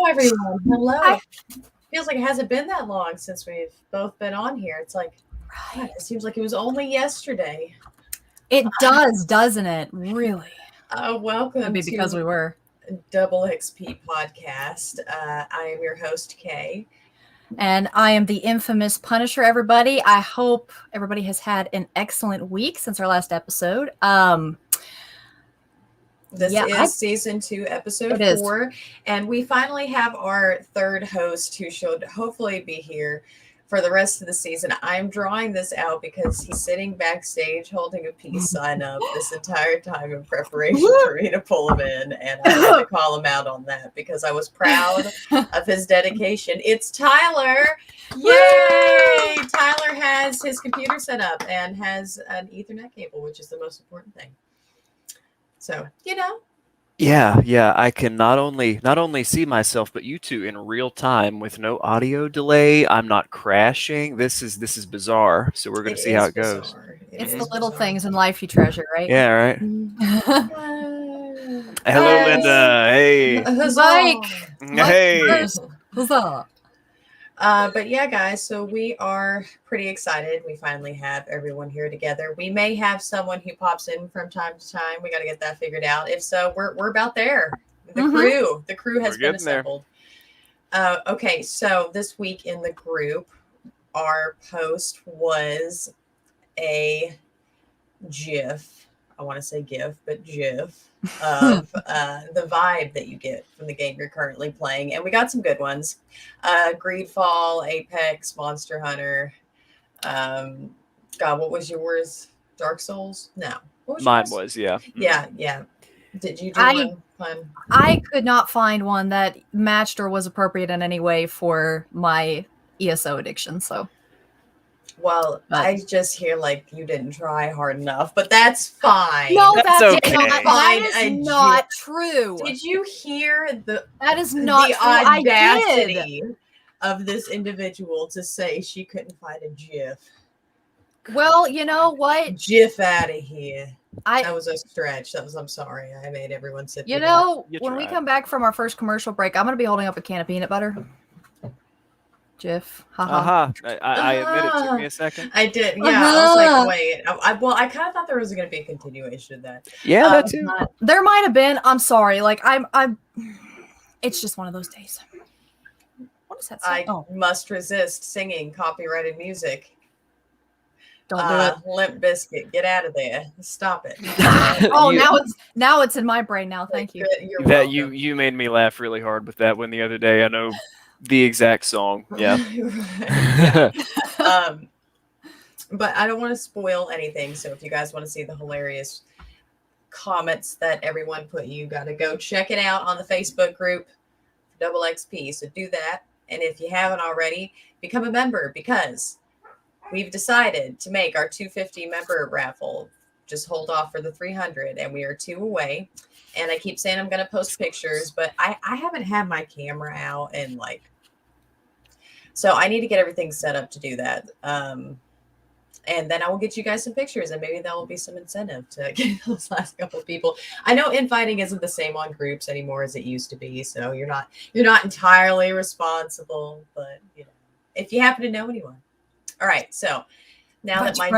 everyone. Hello. Hi. Feels like it hasn't been that long since we've both been on here. It's like, God, it seems like it was only yesterday. It does, doesn't it? Really? Welcome Maybe because to we were. DoubleXP Podcast. I am your host, Kay. And I am the infamous Punisher, everybody. I hope everybody has had an excellent week since our last episode. This is season 2, episode 4. And we finally have our third host who should hopefully be here for the rest of the season. I'm drawing this out because he's sitting backstage holding a peace sign up this entire time in preparation for me to pull him in. And I had to call him out on that because I was proud of his dedication. It's Tyler. Yay! Tyler has his computer set up and has an Ethernet cable, which is the most important thing. So, Yeah, I can not only see myself, but you two in real time with no audio delay. I'm not crashing. This is bizarre. So we're going to see how it goes. It's the little things in life you treasure, right? Yeah, right. Hello, Linda. Hey. Mike. Hey. Huzzah. But yeah, guys, so we are pretty excited. We finally have everyone here together. We may have someone who pops in from time to time. We got to get that figured out. If so, we're about there. The crew has been assembled. Okay, so this week in the group, our post was a GIF. I want to say GIF, but GIF of the vibe that you get from the game you're currently playing. And we got some good ones. Greedfall, Apex, Monster Hunter. God, what was yours? Dark Souls? No. What was Mine yours? was, yeah. Yeah. Did you do one? I could not find one that matched or was appropriate in any way for my ESO addiction, so... Well, I just hear like you didn't try hard enough, but that's fine. No, that's okay. That is not true. Did you hear that is not the true. audacity of this individual to say she couldn't find a GIF? Well, you know what? GIF out of here. That was a stretch. I'm sorry. I made everyone sit. You know, when we come back from our first commercial break, I'm going to be holding up a can of peanut butter. GIF. I admit it took me a second. I did. Yeah. I was like, wait. I kind of thought there was going to be a continuation of that. Yeah, that too. There might have been. I'm sorry. Like I'm. It's just one of those days. What is that song? I must resist singing copyrighted music. Don't do it. Limp Bizkit, get out of there. Stop it. Now it's in my brain now. Thank you. You made me laugh really hard with that one the other day. I know the exact song. Yeah. But I don't want to spoil anything. So if you guys want to see the hilarious comments that everyone put, you got to go check it out on the Facebook group, DoubleXP. So do that. And if you haven't already, become a member because we've decided to make our 250 member raffle. Just hold off for the 300 and we are 2 away. And I keep saying I'm going to post pictures, but I haven't had my camera out and so I need to get everything set up to do that. And then I will get you guys some pictures and maybe that will be some incentive to get those last couple of people. I know inviting isn't the same on groups anymore as it used to be. So you're not entirely responsible, but if you happen to know anyone. All right. So now that my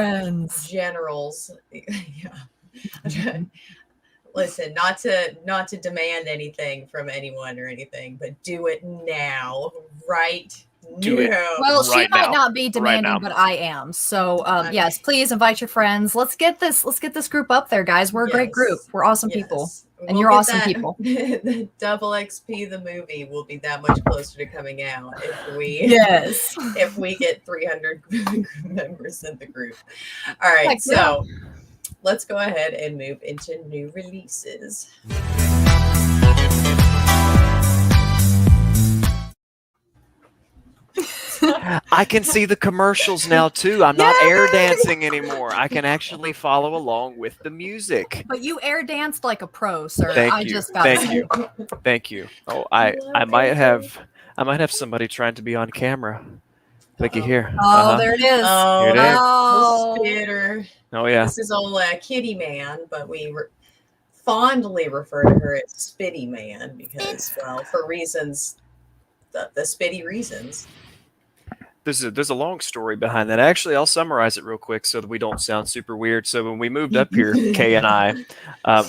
generals, listen, not to demand anything from anyone or anything, but do it now, right? Do it. Well, she might not be demanding, but I am. So yes, please invite your friends. Let's get this group up there, guys. We're a great group. We're awesome people. And you're awesome people. The DoubleXP the movie will be that much closer to coming out if we get 300 members in the group. All right, so let's go ahead and move into new releases. I can see the commercials now too. I'm not air dancing anymore. I can actually follow along with the music. But you air danced like a pro, sir. Thank you. Oh, I might have somebody trying to be on camera. Looky here. Oh, there it is. Oh, here it is. Oh, spitter. Oh yeah. This is old Kitty Man, but we fondly refer to her as Spitty Man because, well, for reasons the spitty reasons. There's a long story behind that. Actually, I'll summarize it real quick so that we don't sound super weird. So when we moved up here, Kay and I,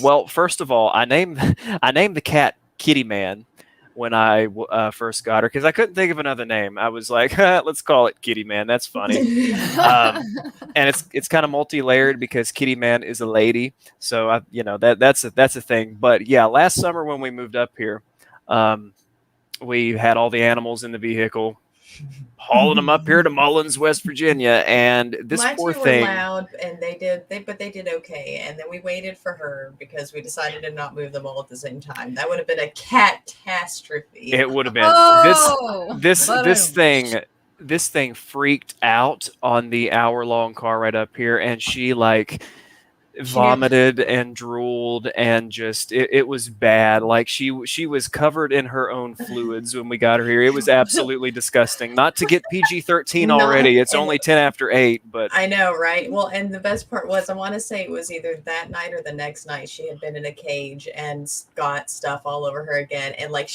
well, first of all, I named the cat Kitty Man when I first got her because I couldn't think of another name. I was like, let's call it Kitty Man. That's funny. And it's kind of multi-layered because Kitty Man is a lady, so that's a thing. But yeah, last summer when we moved up here, we had all the animals in the vehicle, hauling them up here to Mullins, West Virginia, and this My poor two thing. were loud, and they did okay. And then we waited for her because we decided to not move them all at the same time. That would have been a catastrophe. It would have been this thing freaked out on the hour-long car ride up here, and she like vomited and drooled and just it was bad. Like she was covered in her own fluids when we got her here. It was absolutely disgusting. Not to get PG-13 already. It's only 10 after 8, but I know, right? Well, and the best part was I want to say it was either that night or the next night she had been in a cage and got stuff all over her again. And like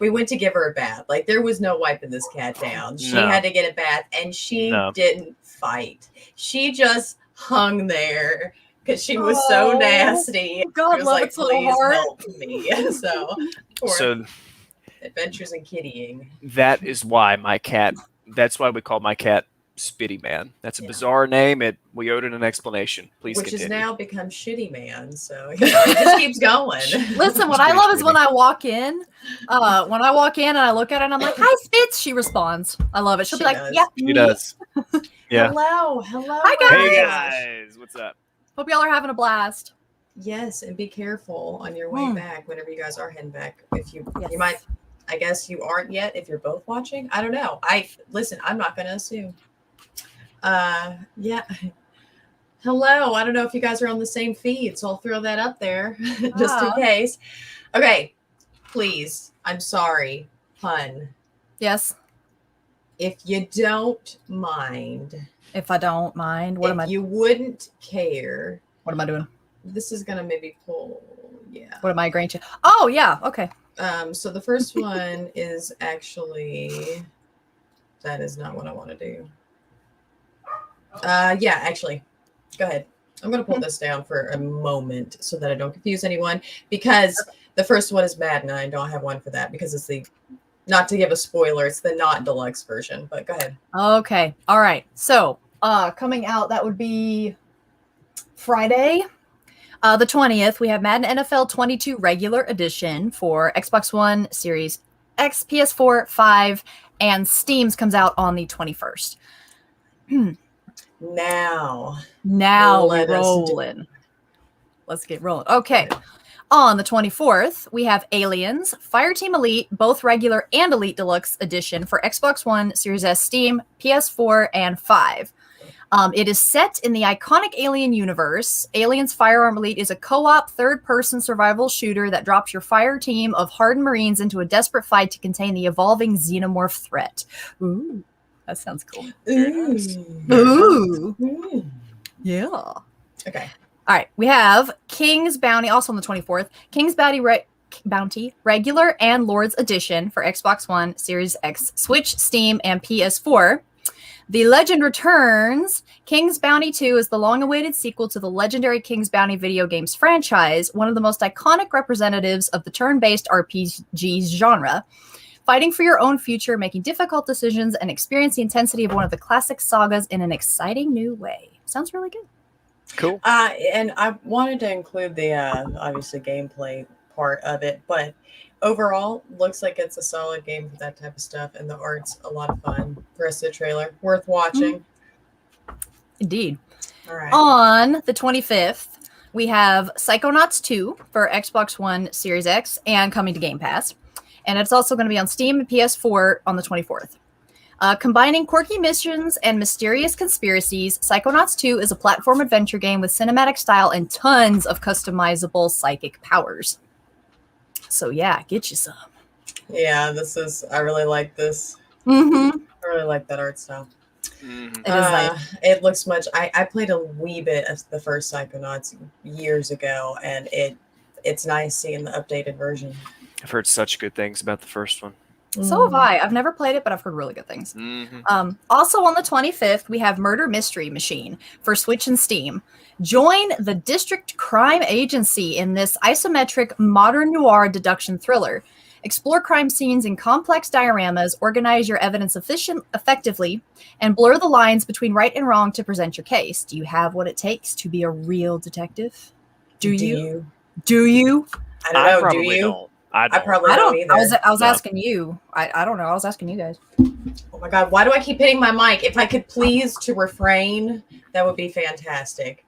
we went to give her a bath. Like there was no wiping this cat down. She had to get a bath, and she didn't fight. She just hung there because she was so nasty. God, was love like, its little please heart. help me. So adventures in kittying. That is why that's why we call my cat Spitty Man. That's a bizarre name. We owed it an explanation. Please Which continue. has now become Shitty Man. So it just keeps going. Listen, what I love is when I walk in. When I walk in and I look at it and I'm like, "Hi, Spitz." She responds. I love it. She'll be like, "Yeah, she does." Yeah. Hello. Hi, guys. Hey guys, what's up? Hope y'all are having a blast. Yes, and be careful on your way back whenever you guys are heading back. If you might, I guess you aren't yet. If you're both watching, I don't know. I'm not going to assume. Yeah. Hello. I don't know if you guys are on the same feed, so I'll throw that up there just in case. Okay, please. I'm sorry, pun. Yes. If you don't mind. If I don't mind, what am I? You wouldn't care. What am I doing? This is gonna maybe pull. Yeah. What am I agreeing to? Oh yeah. Okay. So the first one is actually. That is not what I want to do. Yeah, actually, go ahead. I'm gonna pull this down for a moment so that I don't confuse anyone, because the first one is Madden. I don't have one for that because it's the. Not to give a spoiler, it's the not deluxe version, but go ahead. Okay. All right. So, coming out, that would be Friday, the 20th. We have Madden NFL 22 regular edition for Xbox One, Series X, PS4, 5, and Steam's comes out on the 21st. Now we're rolling. Let's get rolling. Okay. On the 24th, we have Aliens, Fireteam Elite, both regular and Elite Deluxe Edition for Xbox One, Series S, Steam, PS4, and 5. It is set in the iconic Alien universe. Aliens Firearm Elite is a co-op third-person survival shooter that drops your fire team of hardened Marines into a desperate fight to contain the evolving xenomorph threat. Ooh, that sounds cool. Ooh. Yeah. Okay. All right, we have King's Bounty, also on the 24th. King's Bounty Regular and Lord's Edition for Xbox One, Series X, Switch, Steam, and PS4. The Legend returns. King's Bounty 2 is the long-awaited sequel to the legendary King's Bounty video games franchise, one of the most iconic representatives of the turn-based RPG genre. Fighting for your own future, making difficult decisions, and experience the intensity of one of the classic sagas in an exciting new way. Sounds really good. Cool. And I wanted to include the obviously gameplay part of it, but overall, looks like it's a solid game for that type of stuff, and the art's a lot of fun. The rest of the trailer, worth watching. Indeed. All right. On the 25th, we have Psychonauts 2 for Xbox One, Series X, and coming to Game Pass. And it's also going to be on Steam and PS4 on the 24th. Combining quirky missions and mysterious conspiracies, Psychonauts 2 is a platform adventure game with cinematic style and tons of customizable psychic powers. So yeah, get you some. Yeah, I really like this. Mm-hmm. I really like that art style. It is nice. It looks much. I played a wee bit of the first Psychonauts years ago, and it's nice seeing the updated version. I've heard such good things about the first one. So have I. I've never played it, but I've heard really good things. Also on the 25th, we have Murder Mystery Machine for Switch and Steam. Join the District Crime Agency in this isometric modern noir deduction thriller. Explore crime scenes in complex dioramas, organize your evidence effectively, and blur the lines between right and wrong to present your case. Do you have what it takes to be a real detective? Do you? Do you? I don't know. probably Do you? don't. I probably don't either. I was No. asking you. I don't know. I was asking you guys. Oh my God. Why do I keep hitting my mic? If I could please to refrain, that would be fantastic.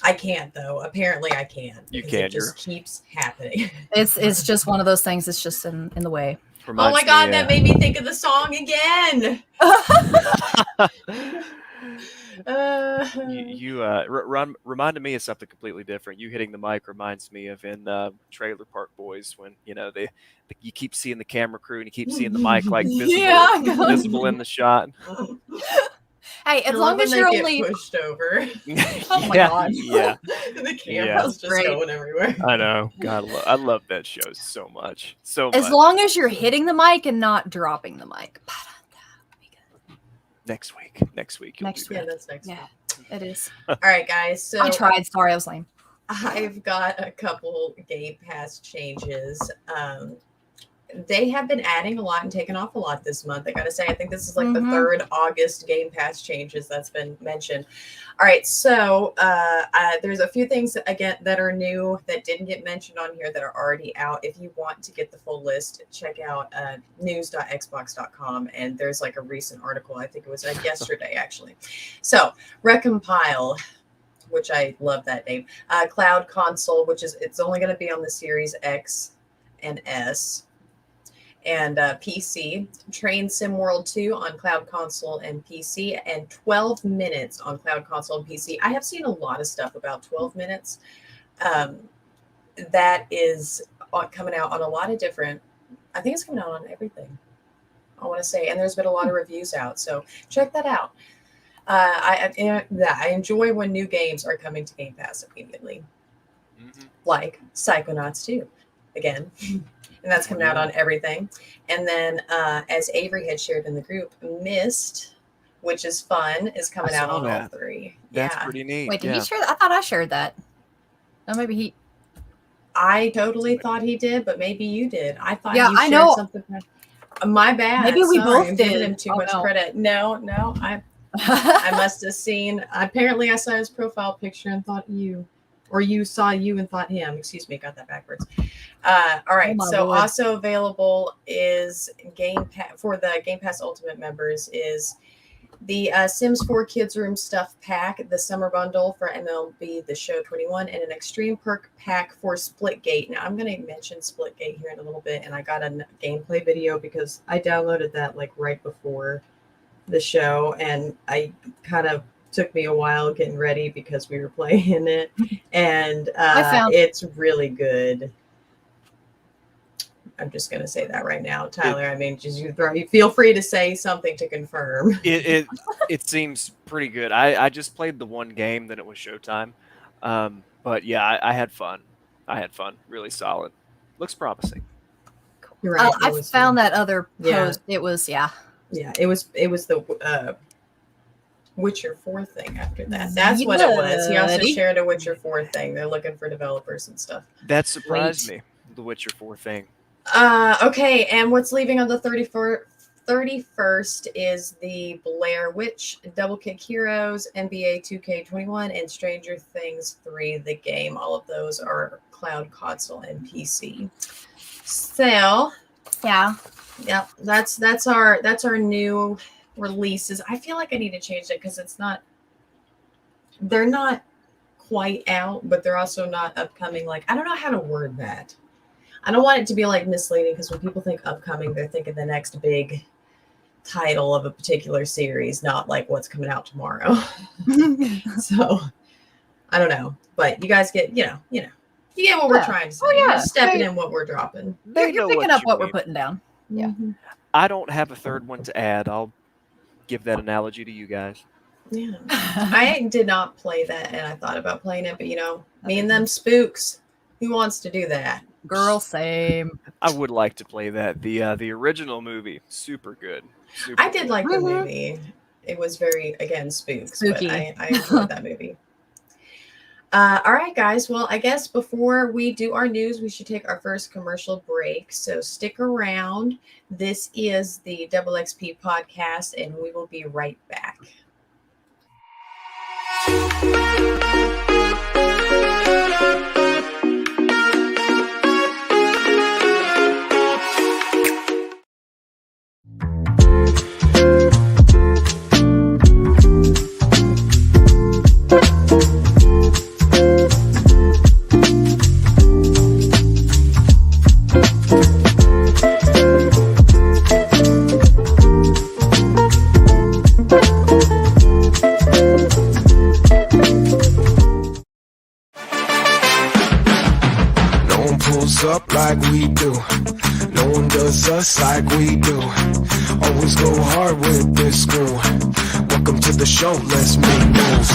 I can't though. Apparently I can. You because can. It just keeps happening. It's just one of those things. It's just in the way. Oh my God. That made me think of the song again. Reminded me of something completely different. You hitting the mic reminds me of in Trailer Park Boys when you keep seeing the camera crew and you keep seeing the mic like visible in the shot. Hey, as long as you're only pushed over. Oh my God. Yeah. The camera's just going everywhere. I know. God, I love that show so much. As long as you're hitting the mic and not dropping the mic. Next week. Yeah, that's next week. Yeah, it is. All right, guys. So I tried. Sorry, I was lame. I've got a couple Game Pass changes. They have been adding a lot and taking off a lot this month. I gotta say, I think this is like the 3rd August Game Pass changes that's been mentioned. All right, so there's a few things that are new that didn't get mentioned on here that are already out. If you want to get the full list, check out news.xbox.com, and there's like a recent article. I think it was yesterday actually. So Recompile, which I love that name. Cloud Console, it's only going to be on the Series X and S. And PC, Train Sim World 2 on Cloud Console and PC, and 12 Minutes on Cloud Console and PC. I have seen a lot of stuff about 12 Minutes. That is coming out on a lot of different, I think it's coming out on everything, I want to say. And there's been a lot of reviews out, so check that out. I enjoy when new games are coming to Game Pass immediately, like Psychonauts 2, again. And that's coming out on everything. And then, as Avery had shared in the group, Myst, which is fun, is coming out on all 3. That's pretty neat. Wait, did he share that? I thought I shared that. No, maybe he. I totally thought he did, but maybe you did. I thought you shared know. Something. My bad. Maybe we both I'm did. giving him too much credit. No, I must have seen. Apparently, I saw his profile picture and thought you. Or you saw you and thought him. Excuse me, got that backwards. All right. So Lord. Also available is for the Game Pass Ultimate members is the Sims 4 Kids Room Stuff Pack, the Summer Bundle for MLB The Show 21, and an Extreme Perk Pack for Splitgate. Now, I'm going to mention Splitgate here in a little bit, and I got a gameplay video because I downloaded that like right before the show, and I kind of took me a while getting ready because we were playing it, and it's really good. I'm just going to say that right now, Tyler. I mean, just you feel free to say something to confirm. It seems pretty good. I just played the one game, then it was showtime. But yeah, I had fun. Really solid. Looks promising. You're right. I found that other post. Yeah. It was it was the Witcher 4 thing after that. That's what it was. He also shared a Witcher 4 thing. They're looking for developers and stuff. That surprised me, the Witcher 4 thing. Okay, and what's leaving on the 31st is the Blair Witch, Double Kick Heroes, NBA 2K21, and Stranger Things 3, the game. All of those are Cloud Console and PC. So, yeah, that's our new releases. I feel like I need to change it because they're not quite out, but they're also not upcoming. Like, I don't know how to word that. I don't want it to be like misleading because when people think upcoming, they're thinking the next big title of a particular series, not like what's coming out tomorrow. So I don't know, but you guys get, you get what we're trying to say. You're stepping in what we're dropping. You're picking up what we're putting down. Yeah. Mm-hmm. I don't have a third one to add. I'll give that analogy to you guys. Yeah. I did not play that, and I thought about playing it, but me and them spooks. Who wants to do that? Girl, same. I would like to play that. The original movie, super good. Super I did like the movie. It was very, again, spooky. But I enjoyed that movie. All right, guys. Well, I guess before we do our news, we should take our first commercial break. So stick around. This is the DoubleXP podcast, and we will be right back. Up like we do. No one does us like we do. Always go hard with this crew. Welcome to the show, let's make moves.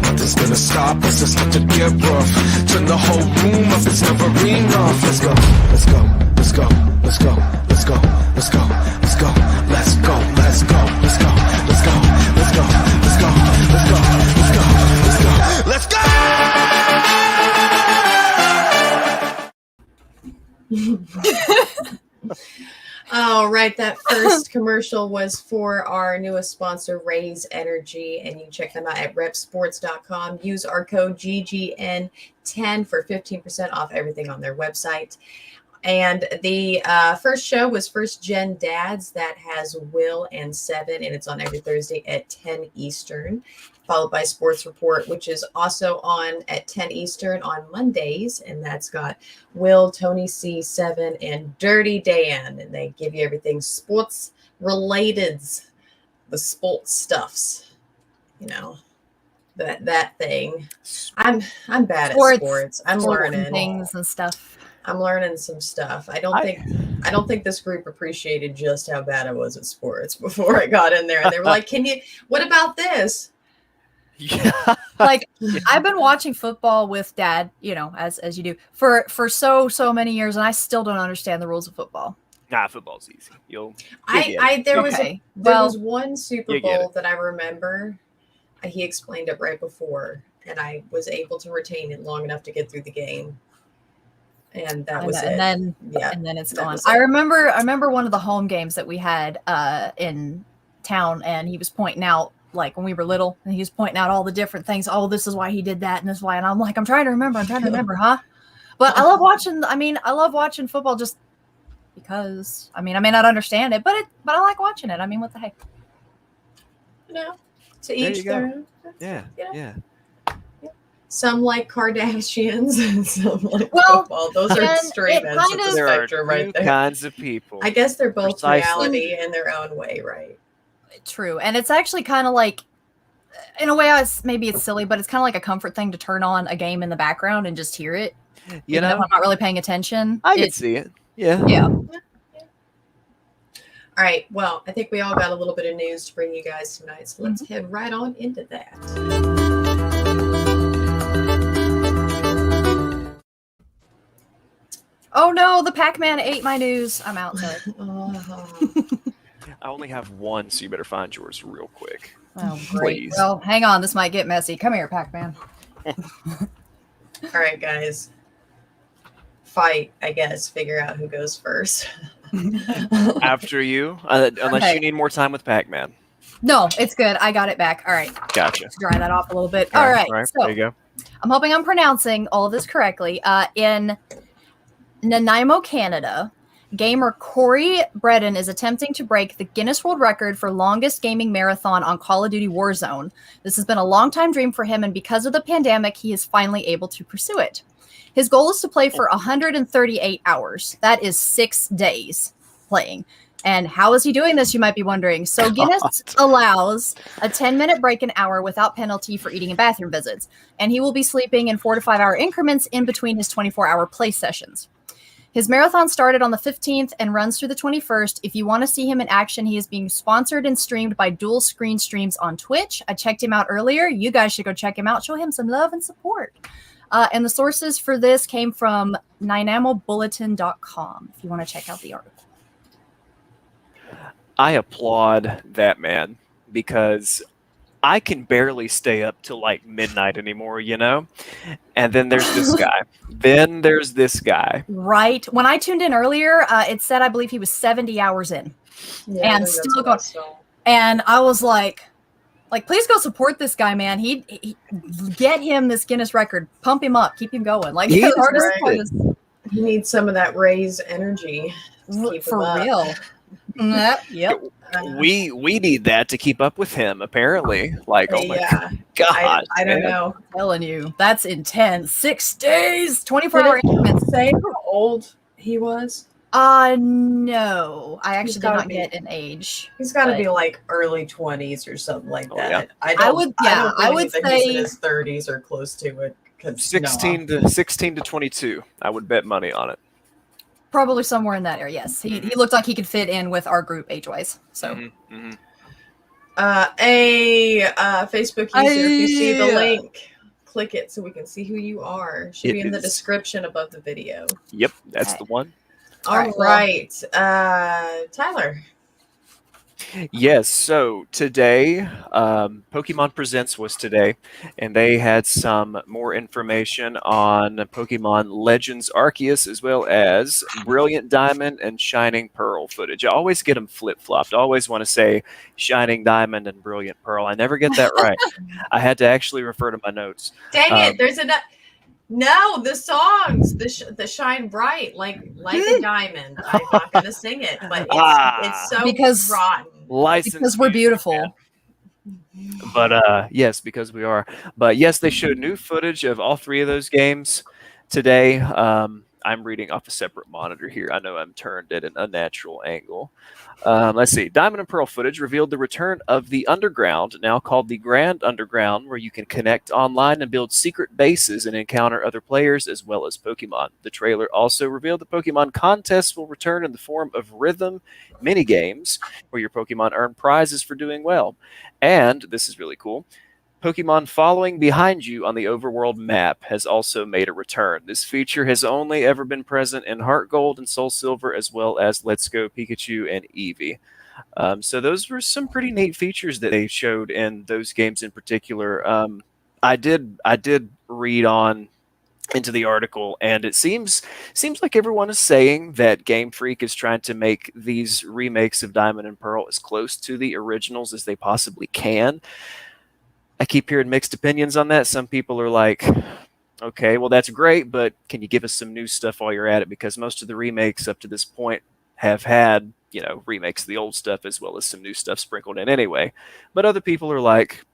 Nothing's gonna stop us, it's about to get rough. Turn the whole room up, it's never enough. Let's go, let's go, let's go, let's go, let's go, let's go, let's go, let's go, let's go, let's go, let's go, let's go, let's go, let's go, let's go, let's go, let's go. All right, that first commercial was for our newest sponsor, Raise Energy, and you can check them out at repsports.com. Use our code GGN10 for 15% off everything on their website. And the first show was First Gen Dads. That has Will and Seven, and it's on every Thursday at 10 Eastern, followed by Sports Report, which is also on at 10 Eastern on Mondays. And that's got Will, Tony C, Seven, and Dirty Dan. And they give you everything sports related, the sports stuffs, you know, that thing. I'm bad at sports. I'm learning things and stuff. I'm learning some stuff. I don't think this group appreciated just how bad I was at sports before I got in there. And they were like, what about this? Yeah. Like, I've been watching football with Dad, you know, as you do, for so many years, and I still don't understand the rules of football. Nah, football's easy. There was one Super Bowl that I remember. He explained it right before, and I was able to retain it long enough to get through the game. And that was it. And then it's gone. I remember one of the home games that we had in town, and he was pointing out, like, when we were little, and he was pointing out all the different things. Oh, this is why he did that, and this is why. And I'm like, I'm trying to remember, huh? But I love watching football just because. I mean, I may not understand it, but I like watching it. I mean, what the heck? No, to each their own. Yeah. Some like Kardashians and some like football. Those are extreme ends of the spectrum right there. Kinds of people. I guess they're both reality in their own way, right? True. And it's actually kind of like, in a way, maybe it's silly, but it's kind of like a comfort thing to turn on a game in the background and just hear it. You know, if I'm not really paying attention. I can see it. Yeah. All right. Well, I think we all got a little bit of news to bring you guys tonight. So let's head right on into that. Oh no, the Pac-Man ate my news. I'm out. Sorry. I only have one, so you better find yours real quick. Oh, great. Well, hang on. This might get messy. Come here, Pac-Man. All right, guys. Fight, I guess. Figure out who goes first. After you, unless you need more time with Pac-Man. No, it's good. I got it back. All right. Gotcha. Let's dry that off a little bit. All right. So, there you go. I'm hoping I'm pronouncing all of this correctly. In Nanaimo, Canada, gamer Corey Breton is attempting to break the Guinness World Record for longest gaming marathon on Call of Duty Warzone. This has been a long time dream for him, and because of the pandemic, he is finally able to pursue it. His goal is to play for 138 hours. That is 6 days playing. And how is he doing this, you might be wondering. So Guinness allows a 10-minute break an hour without penalty for eating and bathroom visits. And he will be sleeping in 4 to 5 hour increments in between his 24-hour play sessions. His marathon started on the 15th and runs through the 21st. If you want to see him in action, he is being sponsored and streamed by Dual Screen Streams on Twitch. I checked him out earlier. You guys should go check him out. Show him some love and support. And the sources for this came from nynamalbulletin.com, if you want to check out the article. I applaud that man because I can barely stay up till like midnight anymore, you know? And then there's this guy. Then there's this guy. Right. When I tuned in earlier, it said I believe he was 70 hours in. Yeah, I And think that's still what going. I saw. And I was like, please go support this guy, man. He get him this Guinness record. Pump him up. Keep him going. Like, He the is hardest right. part is He needs some of that raised energy. to keep for him up. real. Yep. We need that to keep up with him, apparently. Like, oh my God. I don't man. know. I'm telling you, that's intense. 6 days, 24-hour increments. Say how old he was. No, I actually did gotta not be- get an age. He's got to But- be like early 20s or something like Oh, that. yeah. I would believe that he's in say- his 30s or close to it. 'cause 16 to 22. I would bet money on it. Probably somewhere in that area. Yes, he looked like he could fit in with our group age-wise. So Mhm. a Facebook user, if you see the Aye. link, click it so we can see who you are. Should It be in the is- description above the video. Yep, that's Okay. the one. All right, All right. Tyler. Yes, so today, Pokemon Presents was today, and they had some more information on Pokemon Legends Arceus, as well as Brilliant Diamond and Shining Pearl footage. I always get them flip-flopped. I always want to say Shining Diamond and Brilliant Pearl. I never get that right. I had to actually refer to my notes. Dang it! There's no, the songs, the shine bright like a diamond. I'm not gonna sing it, but it's so Because- rotten. License because we're beautiful. But yes, because we are. But yes, they showed new footage of all three of those games today. I'm reading off a separate monitor here. I know I'm turned at an unnatural angle. Let's see. Diamond and Pearl footage revealed the return of the Underground, now called the Grand Underground, where you can connect online and build secret bases and encounter other players as well as Pokemon. The trailer also revealed the Pokemon contests will return in the form of rhythm minigames, where your Pokemon earn prizes for doing well. And, this is really cool, Pokemon following behind you on the overworld map has also made a return. This feature has only ever been present in Heart Gold and Soul Silver, as well as Let's Go Pikachu and Eevee. So those were some pretty neat features that they showed in those games in particular. I did read on into the article, and it seems like everyone is saying that Game Freak is trying to make these remakes of Diamond and Pearl as close to the originals as they possibly can. I keep hearing mixed opinions on that. Some people are like, okay, well, that's great, but can you give us some new stuff while you're at it? Because most of the remakes up to this point have had, remakes of the old stuff as well as some new stuff sprinkled in anyway. But other people are like,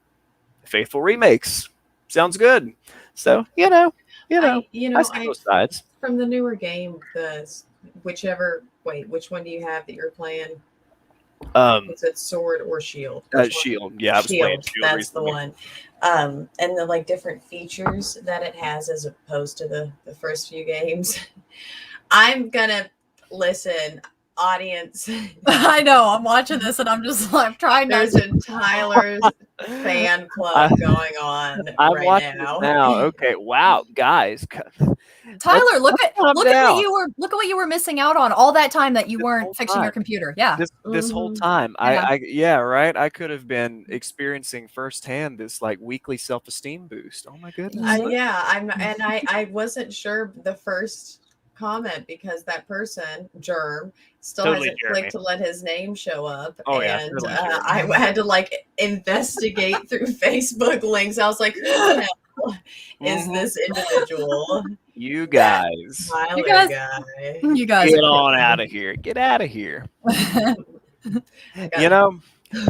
faithful remakes. Sounds good. So, I see both sides. From the newer game, which one do you have that you're playing? Is it Sword or Shield? Shield. Yeah, I was playing Shield That's recently. the one. And the different features that it has as opposed to the first few games. I'm gonna listen, audience. I know. I'm watching this and I'm just like trying not There's to. a Tyler's fan club going on I'm right watching now. it now. Okay, wow, guys. Tyler, look at calm what down. you were missing out on all that time that you This weren't whole fixing your time. computer. Yeah. This whole Mhm. time, Yeah. right. I could have been experiencing firsthand this weekly self-esteem boost. Oh my goodness. I wasn't sure the first comment because that person Germ still Totally hasn't Jeremy. clicked to let his name show up. Oh, yeah, And totally Jeremy. I had to investigate through Facebook links. I was like, who the hell is Mhm. this individual? You guys, Tyler guys- guy. You guys. get on out of here. Get out of here.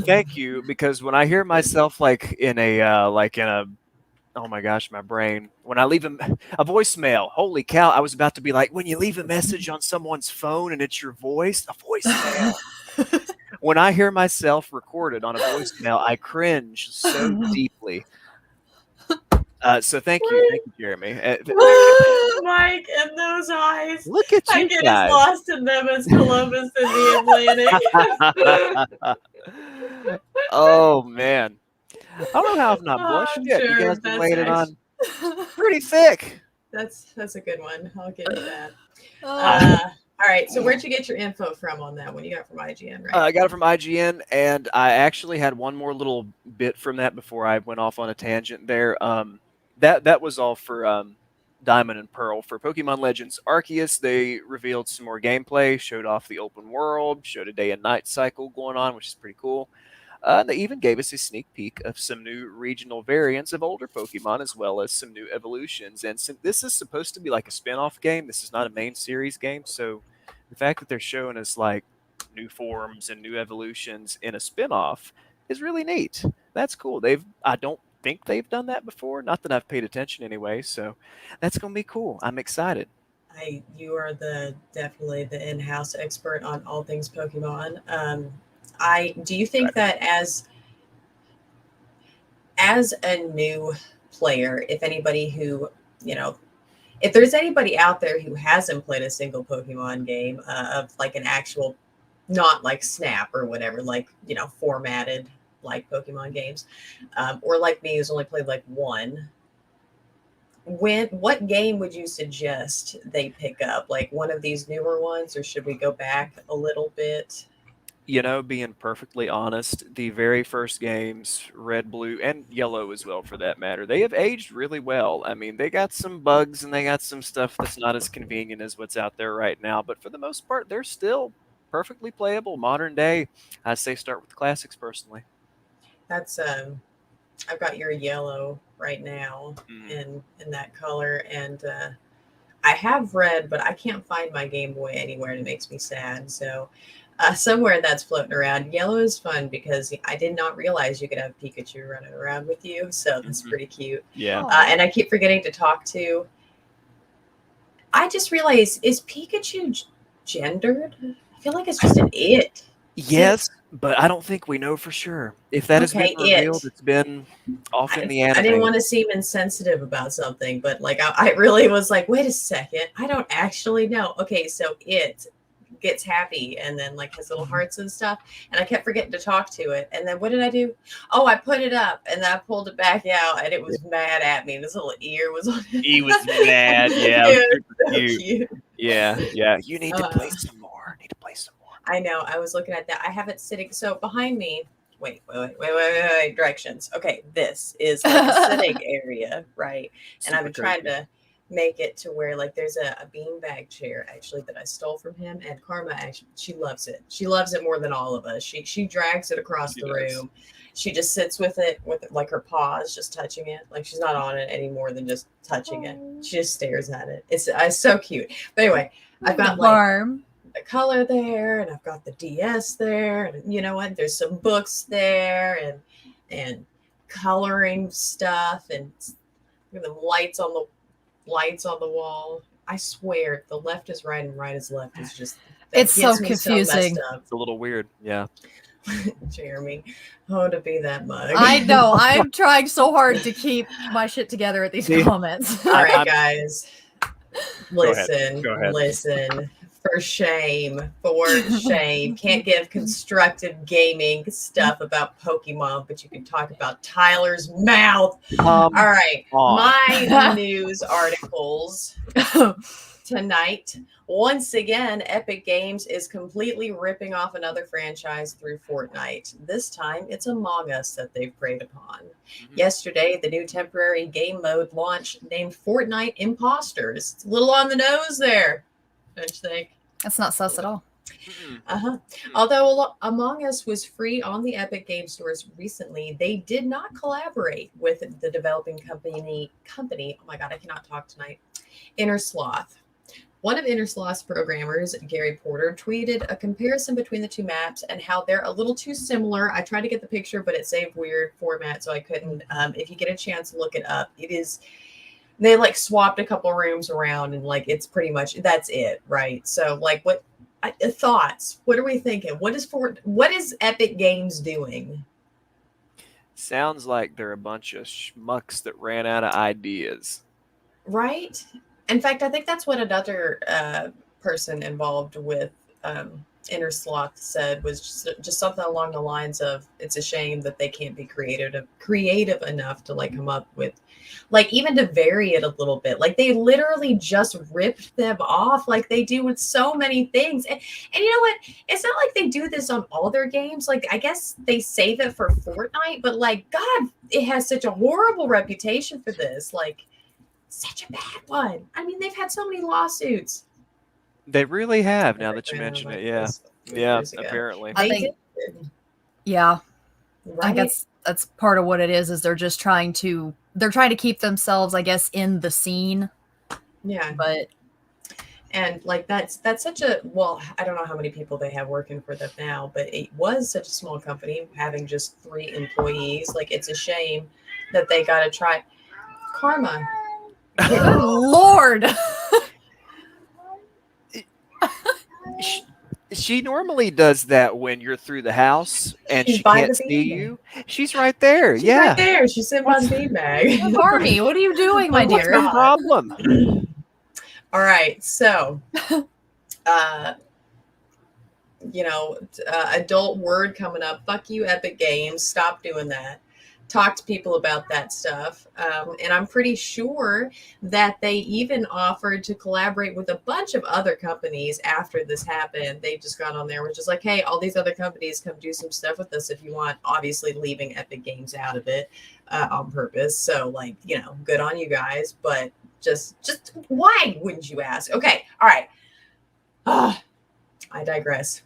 Thank you, because when I hear myself in a oh my gosh, my brain, when I leave a voicemail, holy cow, I was about to be like, when you leave a message on someone's phone and it's your voice, a voicemail. When I hear myself recorded on a voicemail, I cringe so deeply. So thank you, Jeremy. Mike and those eyes. Look at I you get guys. as lost in them as Columbus in the Atlantic. Oh man, I don't know how I've not blushed I'm yet. sure You guys been that's laying it on. pretty thick. That's a good one. I'll give you that. Oh. All right. So where'd you get your info from on that one? You got it from IGN, right? I got it from IGN, and I actually had one more little bit from that before I went off on a tangent there. That was all for Diamond and Pearl. For Pokemon Legends Arceus, they revealed some more gameplay, showed off the open world, showed a day and night cycle going on, which is pretty cool. And they even gave us a sneak peek of some new regional variants of older Pokemon, as well as some new evolutions. And since this is supposed to be like a spin-off game, this is not a main series game, so the fact that they're showing us like new forms and new evolutions in a spin-off is really neat. That's cool. I don't think they've done that before, not that I've paid attention anyway, so that's going to be cool. I'm excited. You are definitely the in-house expert on all things Pokemon. Do you think that as a new player, if anybody who, if there's anybody out there who hasn't played a single Pokemon game of like an actual, not like Snap or whatever, like, formatted like Pokemon games, or like me who's only played like one, what game would you suggest they pick up? Like one of these newer ones, or should we go back a little bit? Being perfectly honest, the very first games, Red, Blue, and Yellow as well for that matter, they have aged really well. I mean, they got some bugs and they got some stuff that's not as convenient as what's out there right now, but for the most part, they're still perfectly playable, modern day. I say start with the classics personally. That's I've got your Yellow right now in that color, and I have Red, but I can't find my Game Boy anywhere, and it makes me sad. So somewhere that's floating around. Yellow is fun because I did not realize you could have Pikachu running around with you, so that's pretty cute. Yeah. And I keep forgetting to talk to. I just realized, is Pikachu gendered? I feel like it's just an it. Yes, but I don't think we know for sure. If that has been revealed, it's been off in the anime. I didn't want to seem insensitive about something, but like I really was like, wait a second, I don't actually know. Okay, so it gets happy and then like has little hearts and stuff, and I kept forgetting to talk to it, and then what did I do? Oh, I put it up and then I pulled it back out, and it was mad at me. This little ear was on it. He was mad. Yeah, it was so cute. Yeah. You need to play some more. I know. I was looking at that. I have it sitting so behind me. Wait, directions. Okay, this is like a sitting area, right? And I've been trying to make it to where like there's a beanbag chair actually that I stole from him, and Karma actually, she loves it. She loves it more than all of us. She drags it across the room. She just sits with it with like her paws just touching it. Like she's not on it any more than just touching it. She just stares at it. It's so cute. But anyway, I've got like the color there, and I've got the DS there, and you know what? There's some books there, and coloring stuff, and the lights on the wall. I swear, the left is right and right is left is just. It's so confusing. It's a little weird, yeah. Jeremy, to be that mug. I know. I'm trying so hard to keep my shit together at these comments. All right, guys. Listen. Go ahead. Listen. For shame. Can't give constructive gaming stuff about Pokemon, but you can talk about Tyler's mouth. All right. My news articles tonight. Once again, Epic Games is completely ripping off another franchise through Fortnite. This time, it's Among Us that they've preyed upon. Yesterday, the new temporary game mode launched named Fortnite Imposters. It's a little on the nose there, don't you think? That's not sus at all. Although Among Us was free on the Epic Game Stores recently, they did not collaborate with the developing company. Oh my God, I cannot talk tonight. Innersloth. One of Innersloth's programmers, Gary Porter, tweeted a comparison between the two maps and how they're a little too similar. I tried to get the picture, but it saved weird format, so I couldn't. If you get a chance, look it up. It is. They like swapped a couple rooms around, and like it's pretty much that's it, right? So like, what thoughts? What are we thinking? What is Epic Games doing? Sounds like they're a bunch of schmucks that ran out of ideas. Right. In fact, I think that's what another person involved with Inner Sloth said was just something along the lines of, it's a shame that they can't be creative enough to like come up with, like, even to vary it a little bit. Like they literally just ripped them off like they do with so many things. And you know what? It's not like they do this on all their games. Like I guess they save it for Fortnite, but like, God, it has such a horrible reputation for this. Like such a bad one. I mean, they've had so many lawsuits. They really have, now that you mention it. Yeah. Yeah, apparently. I think, yeah, right? I guess that's part of what it is they're just trying to keep themselves, I guess, in the scene. Yeah. But and like that's such a, well, I don't know how many people they have working for them now, but it was such a small company having just 3 employees. Like it's a shame that they got to try karma. good Lord. She normally does that when you're through the house and She's she by can't the see beanbag. you. She's right there. She's yeah. right there. She's sitting by the beanbag. Army, what are you doing, my What's dear? the No problem. All right. So, adult word coming up. Fuck you, Epic Games. Stop doing that. Talk to people about that stuff. And I'm pretty sure that they even offered to collaborate with a bunch of other companies after this happened. They just got on there, which is like, hey, all these other companies come do some stuff with us if you want, obviously leaving Epic Games out of it on purpose. So like, good on you guys, but just why wouldn't you ask? Okay. All right. I digress.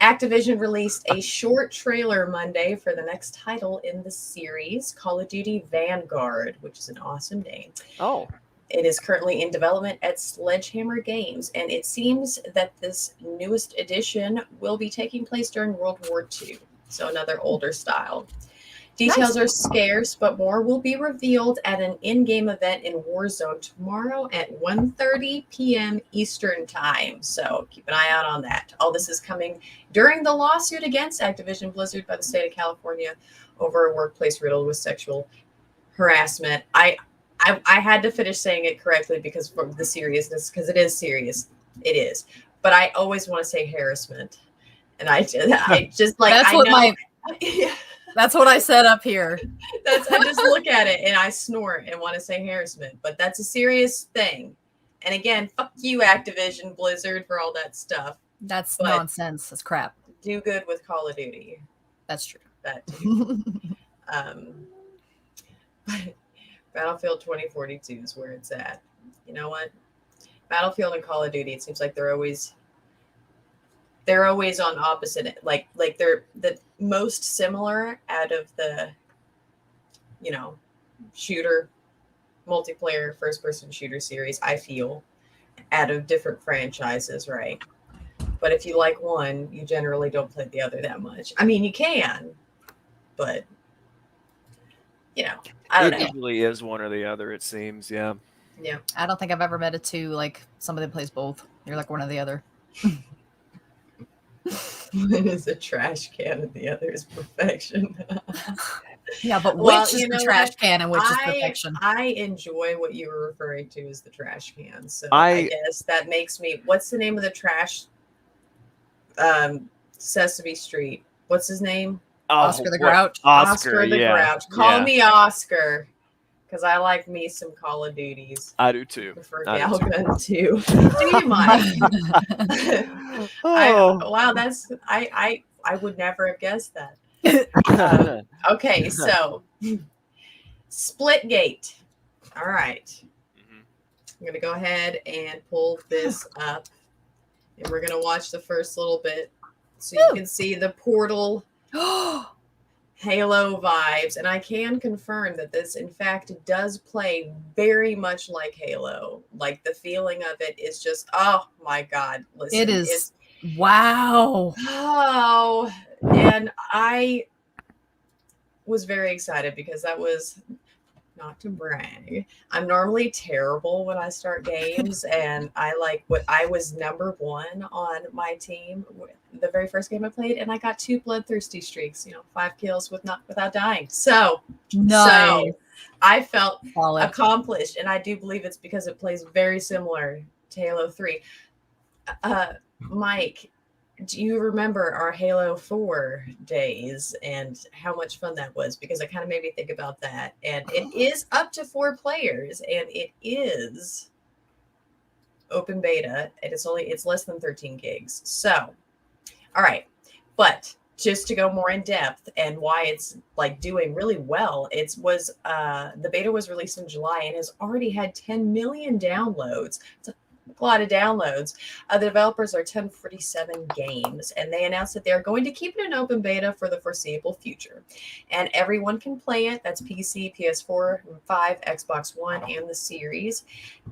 Activision released a short trailer Monday for the next title in the series, Call of Duty Vanguard, which is an awesome name. Oh. It is currently in development at Sledgehammer Games, and it seems that this newest edition will be taking place during World War II, so another older style. Details are scarce, but more will be revealed at an in-game event in Warzone tomorrow at 1:30 p.m. Eastern Time. So keep an eye out on that. All this is coming during the lawsuit against Activision Blizzard by the state of California over a workplace riddled with sexual harassment. I had to finish saying it correctly because of the seriousness, because it is serious. It is. But I always want to say harassment. And I just like, That's I what know. Yeah. That's what I said up here. I just look at it and I snort and want to say harassment, but that's a serious thing. And again, fuck you, Activision Blizzard, for all that stuff. That's But nonsense. That's crap. do good with Call of Duty. That's true. That too. Battlefield 2042 is where it's at. You know what? Battlefield and Call of Duty, it seems like they're always on opposite, like they're the most similar out of the shooter, multiplayer, first person shooter series, I feel, out of different franchises, right? But if you like one, you generally don't play the other that much. I mean, you can, but I don't know. It usually is one or the other, it seems. Yeah. I don't think I've ever met a two, like somebody that plays both. You're like one or the other. One is a trash can and the other is perfection. Yeah, but Well, which is you the know trash what? can and which is perfection? I enjoy what you were referring to as the trash can. So I I guess that makes me. What's the name of the trash? Sesame Street. What's his name? Oscar the Grouch. Oscar the yeah. Grouch. Call Yeah. me Oscar, because I like me some Call of Duties. I do too. Prefer I do too. Galgun too. Do you mind? Oh. Wow, that's I would never have guessed that. Okay, so Splitgate. All right. Mhm. I'm going to go ahead and pull this up, and we're going to watch the first little bit so you can see the Portal Halo vibes. And I can confirm that this, in fact, does play very much like Halo. Like the feeling of it is just, oh my God. Listen, It is. Wow. Oh, and I was very excited because that was, not to brag, I'm normally terrible when I start games, and I was number 1 on my team the very first game I played, and I got 2 bloodthirsty streaks, 5 kills without dying. So I felt Solid. accomplished, and I do believe it's because it plays very similar to Halo 3. Mike, do you remember our Halo 4 days and how much fun that was? Because it kind of made me think about that. And it is up to 4 players, and it is open beta, and it's less than 13 gigs. So, all right. But just to go more in depth and why it's like doing really well, the beta was released in July and has already had 10 million downloads. It's a lot of downloads. The developers are 1047 Games, and they announced that they're going to keep it an open beta for the foreseeable future. And everyone can play it. That's PC, PS4, 5, Xbox One, and the Series.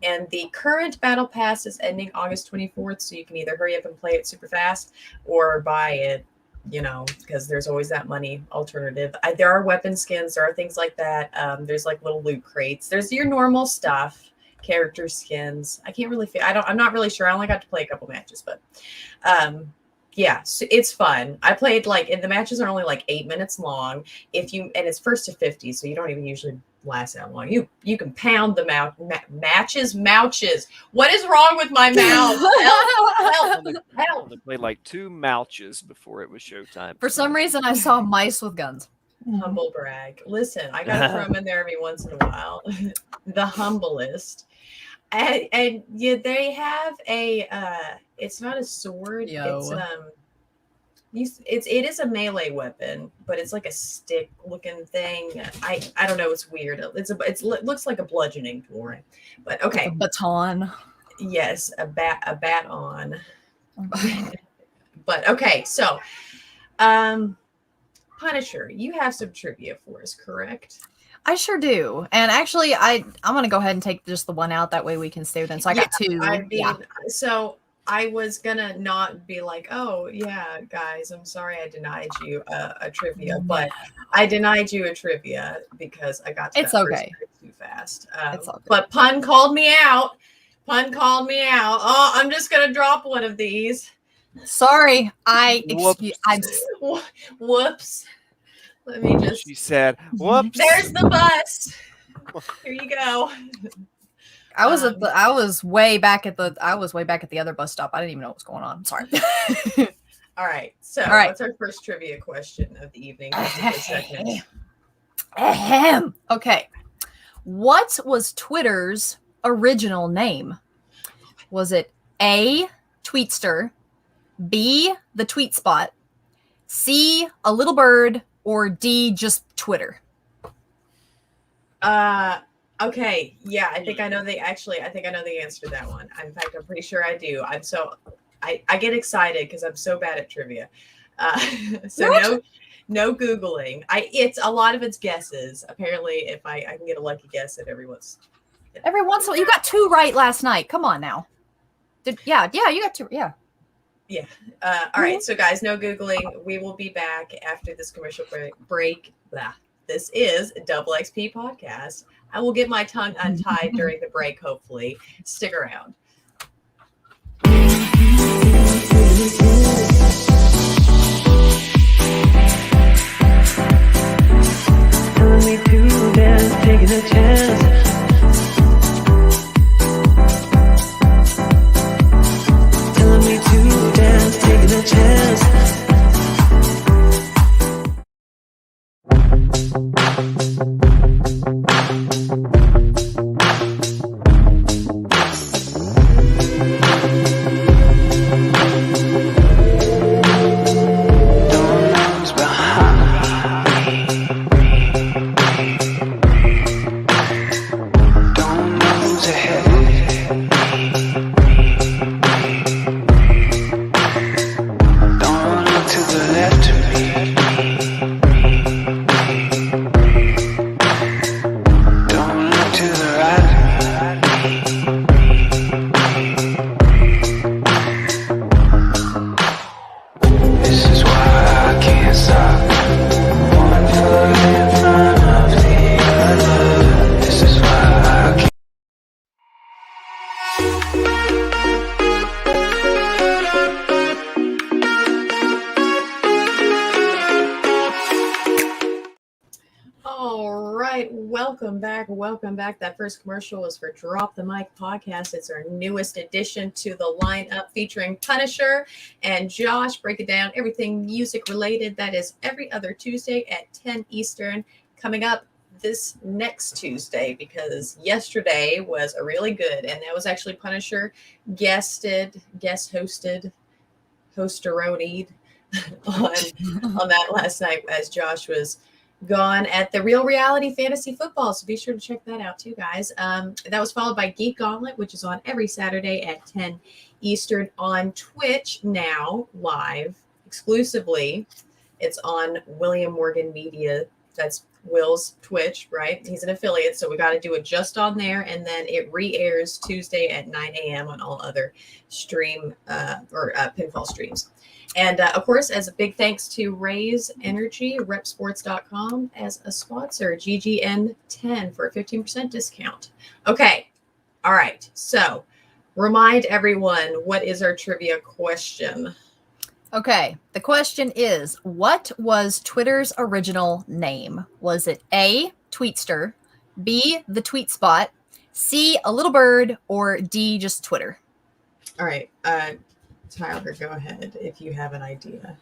And the current Battle Pass is ending August 24th, so you can either hurry up and play it super fast or buy it, because there's always that money alternative. There are weapon skins, there are things like that. There's like little loot crates. There's your normal stuff, character skins. I can't really I'm not really sure. I only got to play a couple matches, but yeah, so it's fun. I played and the matches are only like 8 minutes long. And it's first to 50, so you don't even usually last that long. You can pound them out. Mouches. What is wrong with my mouth? Help. They played like 2 mouches before it was showtime. For some reason, I saw mice with guns. Humble brag. Listen, I gotta throw them in there every once in a while. The humblest. And yeah, they have it's not a sword. It is a melee weapon, but it's like a stick looking thing. I don't know. It's weird. It looks like a bludgeoning tool, right? But okay. Like a baton. Yes, a baton. But okay, so Punisher, you have some trivia for us, correct? I sure do. And actually, I'm going to go ahead and take just the one out. That way we can stay with them. So I got 2. So I was going to not be like, oh, yeah, guys, I'm sorry I denied you a trivia. But I denied you a trivia because I got to it's okay. Too fast. It's okay. But Pun called me out. Oh, I'm just going to drop one of these. Sorry. Whoops. Let me just. She said, "Whoops." There's the bus. Here you go. I was way back at the other bus stop. I didn't even know what was going on. Sorry. All right. So, what's our first trivia question of the evening? Okay. What was Twitter's original name? Was it A, Tweetster, B, the Tweet Spot, C, a little bird, or D, just Twitter? Okay. Yeah, I think I know the answer to that one. In fact, I'm pretty sure I do. I get excited because I'm so bad at trivia. No Googling. It's a lot of it's guesses. Apparently, if I can get a lucky guess at every once in a while. You got 2 right last night. Come on now. You got 2. Yeah. Yeah. All right. So, guys, no Googling. We will be back after this commercial break. This is DoubleXP Podcast. I will get my tongue untied during the break, hopefully. Stick around. Telling me to dance, taking a chance. Telling me to dance, taking a chance. All right, welcome back. Welcome back. That first commercial was for Drop the Mic podcast. It's our newest addition to the lineup featuring Punisher and Josh. Break it down, everything music related. That is every other Tuesday at 10 Eastern. Coming up this next Tuesday, because yesterday was a really good, and that was actually Punisher guest hosted, hosteronied on that last night as Josh was gone at the Real Reality Fantasy Football. So be sure to check that out too, guys. That was followed by Geek Gauntlet, which is on every Saturday at 10 Eastern on Twitch now, live, exclusively. It's on William Morgan Media. That's Will's Twitch, right? He's an affiliate, so we got to do it just on there, and then it re-airs Tuesday at 9 a.m. on all other stream pinfall streams. And of course, as a big thanks to Raise Energy, repsports.com as a sponsor, GGN10 for a 15% discount. Okay. All right. So remind everyone, what is our trivia question? Okay. The question is, what was Twitter's original name? Was it A, Tweetster, B, the Tweet Spot, C, a little bird, or D, just Twitter? All right. Tyler, go ahead if you have an idea.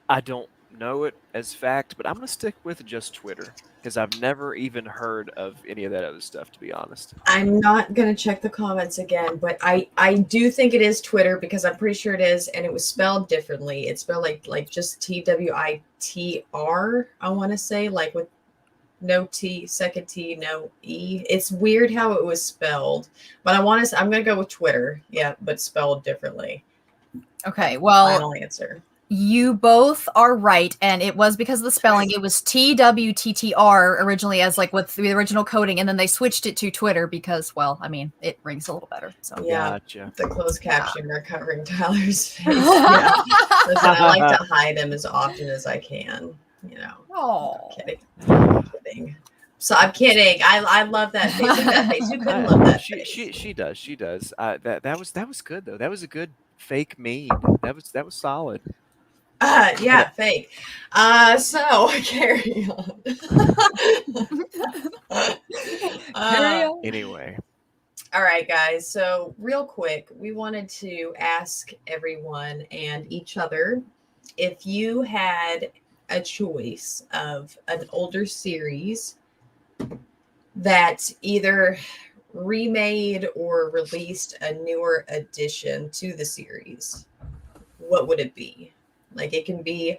I don't know it as fact, but I'm going to stick with just Twitter because I've never even heard of any of that other stuff, to be honest. I'm not going to check the comments again, but I do think it is Twitter because I'm pretty sure it is, and it was spelled differently. It's spelled like just TWITR, I want to say, like with no T, second T, no E. It's weird how it was spelled, but I'm going to go with Twitter. Yeah, but spelled differently. Okay, well, Final answer. You both are right, and it was because of the spelling. It was TWTTR originally as like with the original coding, and then they switched it to Twitter because, well, I mean, it rings a little better. So Yeah, Gotcha. the closed caption are covering Tyler's face. Yeah. Listen, I like to hide him as often as I can. You know. Oh, I'm kidding. So I'm kidding. I love that face. Look at that face. Who couldn't love that face? She does. That was good though. That was a good fake meme. That was solid. Yeah, fake. So carry on. Carry on. Anyway. All right, guys. So real quick, we wanted to ask everyone and each other if you had a choice of an older series that either remade or released a newer addition to the series, what would it be? Like, it can be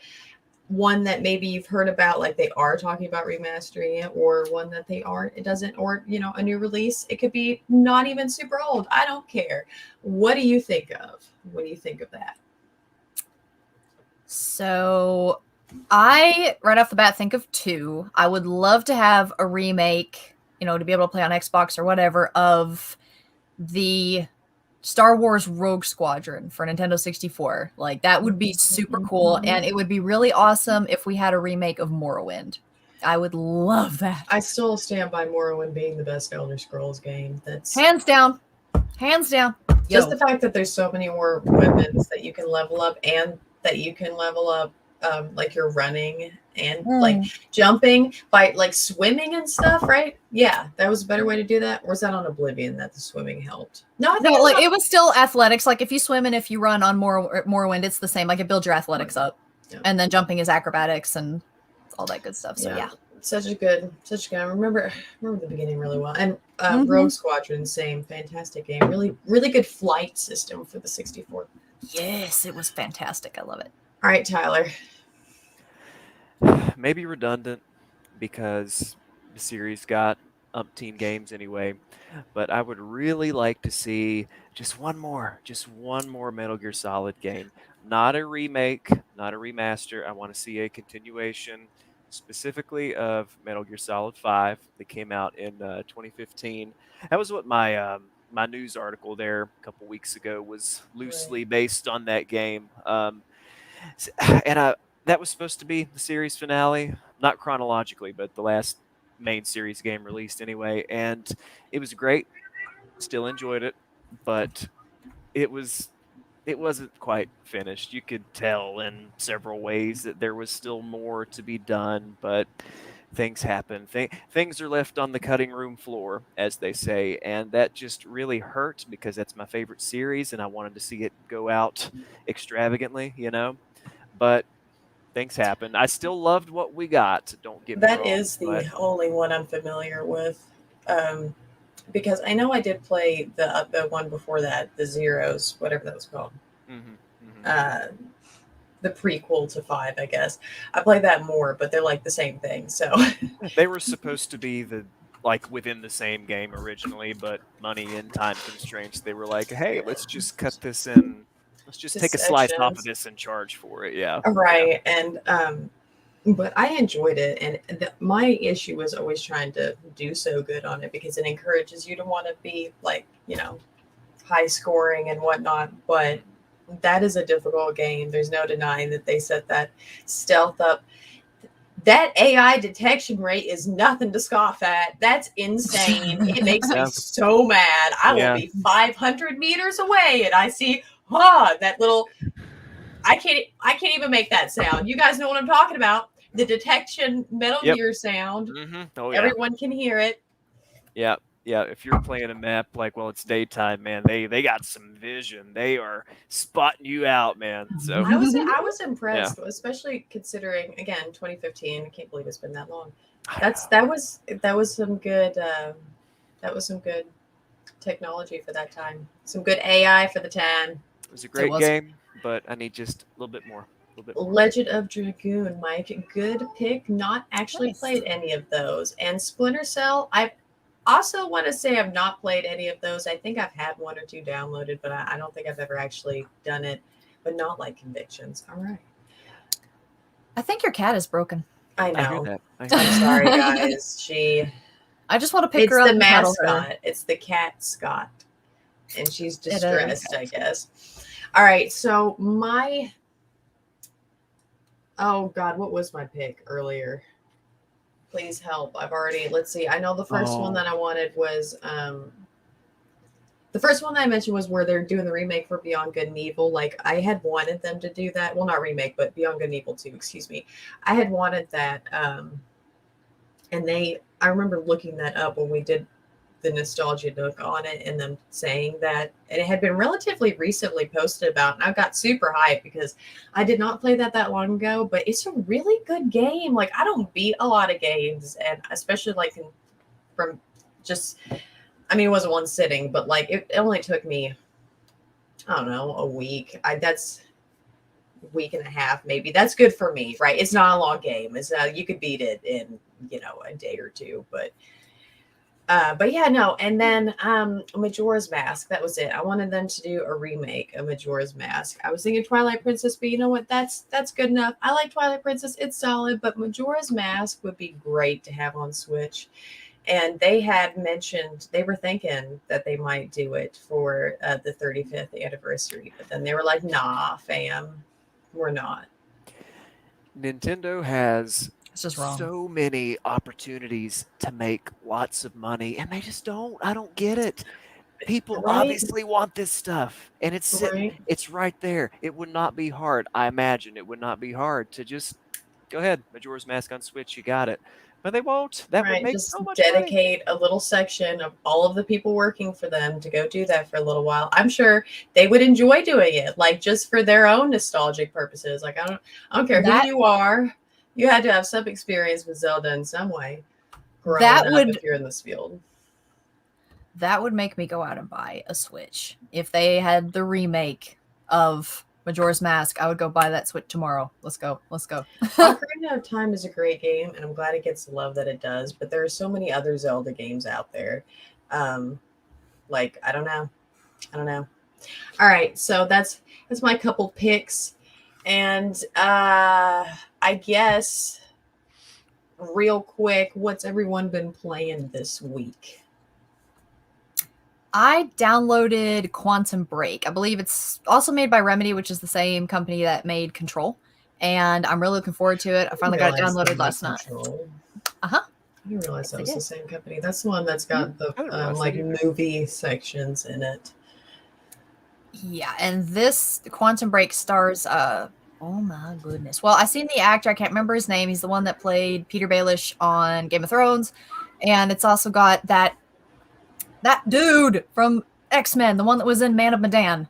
one that maybe you've heard about, like they are talking about remastering it, or one that they aren't, it doesn't, or, you know, a new release. It could be not even super old. I don't care. What do you think of when you think of that? So I, right off the bat, think of two. I would love to have a remake, you know, to be able to play on Xbox or whatever, of the Star Wars Rogue Squadron for Nintendo 64. Like, that would be super cool, and it would be really awesome if we had a remake of Morrowind. I would love that. I still stand by Morrowind being the best Elder Scrolls game. That's Hands down. Hands down. just Yo. the fact that there's so many more weapons that you can level up, and that you can level up like you're running and like jumping by like swimming and stuff, right? Yeah, that was a better way to do that. Or was that on Oblivion that the swimming helped? No, I think No, like it was still athletics. Like if you swim and if you run on Morrowind, it's the same. Like it builds your athletics up, and then jumping is acrobatics and all that good stuff. So yeah. Such a good. I remember the beginning really well. And Rogue Squadron, same, fantastic game. Really good flight system for the 64. Yes, it was fantastic. I love it. All right, Tyler. Maybe redundant because the series got umpteen games anyway, but I would really like to see just one more Metal Gear Solid game. Not a remake, not a remaster. I want to see a continuation, specifically of Metal Gear Solid 5 that came out in 2015. That was what my my news article there a couple weeks ago was loosely based on that game. And that was supposed to be the series finale, not chronologically, but the last main series game released anyway. And it was great. Still enjoyed it, but it wasn't quite finished. You could tell in several ways that there was still more to be done, but things happen. Things are left on the cutting room floor, as they say, and that just really hurt because that's my favorite series, and I wanted to see it go out extravagantly, But things happen. I still loved what we got. Don't get me That wrong, is the but only one I'm familiar with. Because I know I did play the one before that, the Zeros, whatever that was called. mhm, mhm. Uh, the prequel to 5, I guess. I played that more, but they're like the same thing. So They were supposed to be within the same game originally, but money and time constraints, they were like, "Hey, let's just cut this in. Let's just take just a slice off of sections. this and charge for it." Yeah. Yeah. Right. And but I enjoyed it, and my issue was always trying to do so good on it because it encourages you to want to be like, high scoring and whatnot. But that is a difficult game. There's no denying that they set that stealth up. That AI detection rate is nothing to scoff at. That's insane. It makes me Yeah. so mad. I will Yeah. be 500 meters away and I see, that little. I can't even make that sound. You guys know what I'm talking about. The detection Metal Yep. Gear sound. Oh yeah. Everyone can hear it. Yeah. Yeah. If you're playing a map it's daytime, man, they got some vision. They are spotting you out, man. So I was impressed, especially considering, again, 2015. I can't believe it's been that long. That was some good technology for that time. Some good AI for the time. it was a great game, but I need just a little bit more. A little bit more. Legend of Dragoon, Mike, good pick. Not actually Nice. played any of those. And Splinter Cell, I also want to say I've not played any of those. I think I've had 1 or 2 downloaded, but I don't think I've ever actually done it. But not like Convictions. All right. I think your cat is broken. I I hear know. that. I hear I'm that. sorry, guys. I just want to pick It's her up the and cuddle her. mascot. It's the cat Scott. And she's It is. distressed, I guess. All right. So oh God, what was my pick earlier? Please help. Let's see. I know the first one that I wanted was, the first one that I mentioned was where they're doing the remake for Beyond Good and Evil. Like, I had wanted them to do that. Well, not remake, but Beyond Good and Evil 2, excuse me. I had wanted that. And I remember looking that up when we did the Nostalgia Nook on it and them saying that, and it had been relatively recently posted about, and I got super hyped because I did not play that long ago, but it's a really good game. Like, I don't beat a lot of games, and especially like from just, I mean, it wasn't one sitting, but like it only took me, I don't know, a week. That's a week and a half, maybe. That's good for me, right? It's not a long game. It's you could beat it in, a day or two, but yeah, no. And then Majora's Mask, that was it. I wanted them to do a remake of Majora's Mask. I was thinking Twilight Princess, but you know what? That's good enough. I like Twilight Princess. It's solid, but Majora's Mask would be great to have on Switch. And they had mentioned, they were thinking that they might do it for the 35th anniversary, but then they were like, nah, fam, we're not. Nintendo has It's just wrong. so many opportunities to make lots of money, and they just don't. I don't get it. People Right? obviously want this stuff, and it's sitting, Right. it's right there. It would not be hard. I imagine it would not be hard to just go ahead, Majora's Mask on Switch. You got it, but they won't. That would Right, make just so much money. dedicate a little section of all of the people working for them to go do that for a little while. I'm sure they would enjoy doing it, like just for their own nostalgic purposes. Like I don't care who you are, you had to have some experience with Zelda in some way. If you're in this field. That would make me go out and buy a Switch. If they had the remake of Majora's Mask, I would go buy that Switch tomorrow. Let's go. Ocarina of Time is a great game, and I'm glad it gets the love that it does. But there are so many other Zelda games out there. Like I don't know. All right, so that's my couple picks, and I guess real quick, what's everyone been playing this week? I downloaded Quantum Break. I believe it's also made by Remedy, which is the same company that made Control. And I'm really looking forward to it. I finally got it downloaded last night. Uh-huh. I didn't realize that was the same company. That's the one that's got the movie sections in it. Yeah, and this Quantum Break stars Oh my goodness. Well, I seen the actor. I can't remember his name. He's the one that played Peter Baelish on Game of Thrones, and it's also got that dude from X-Men, the one that was in Man of Medan.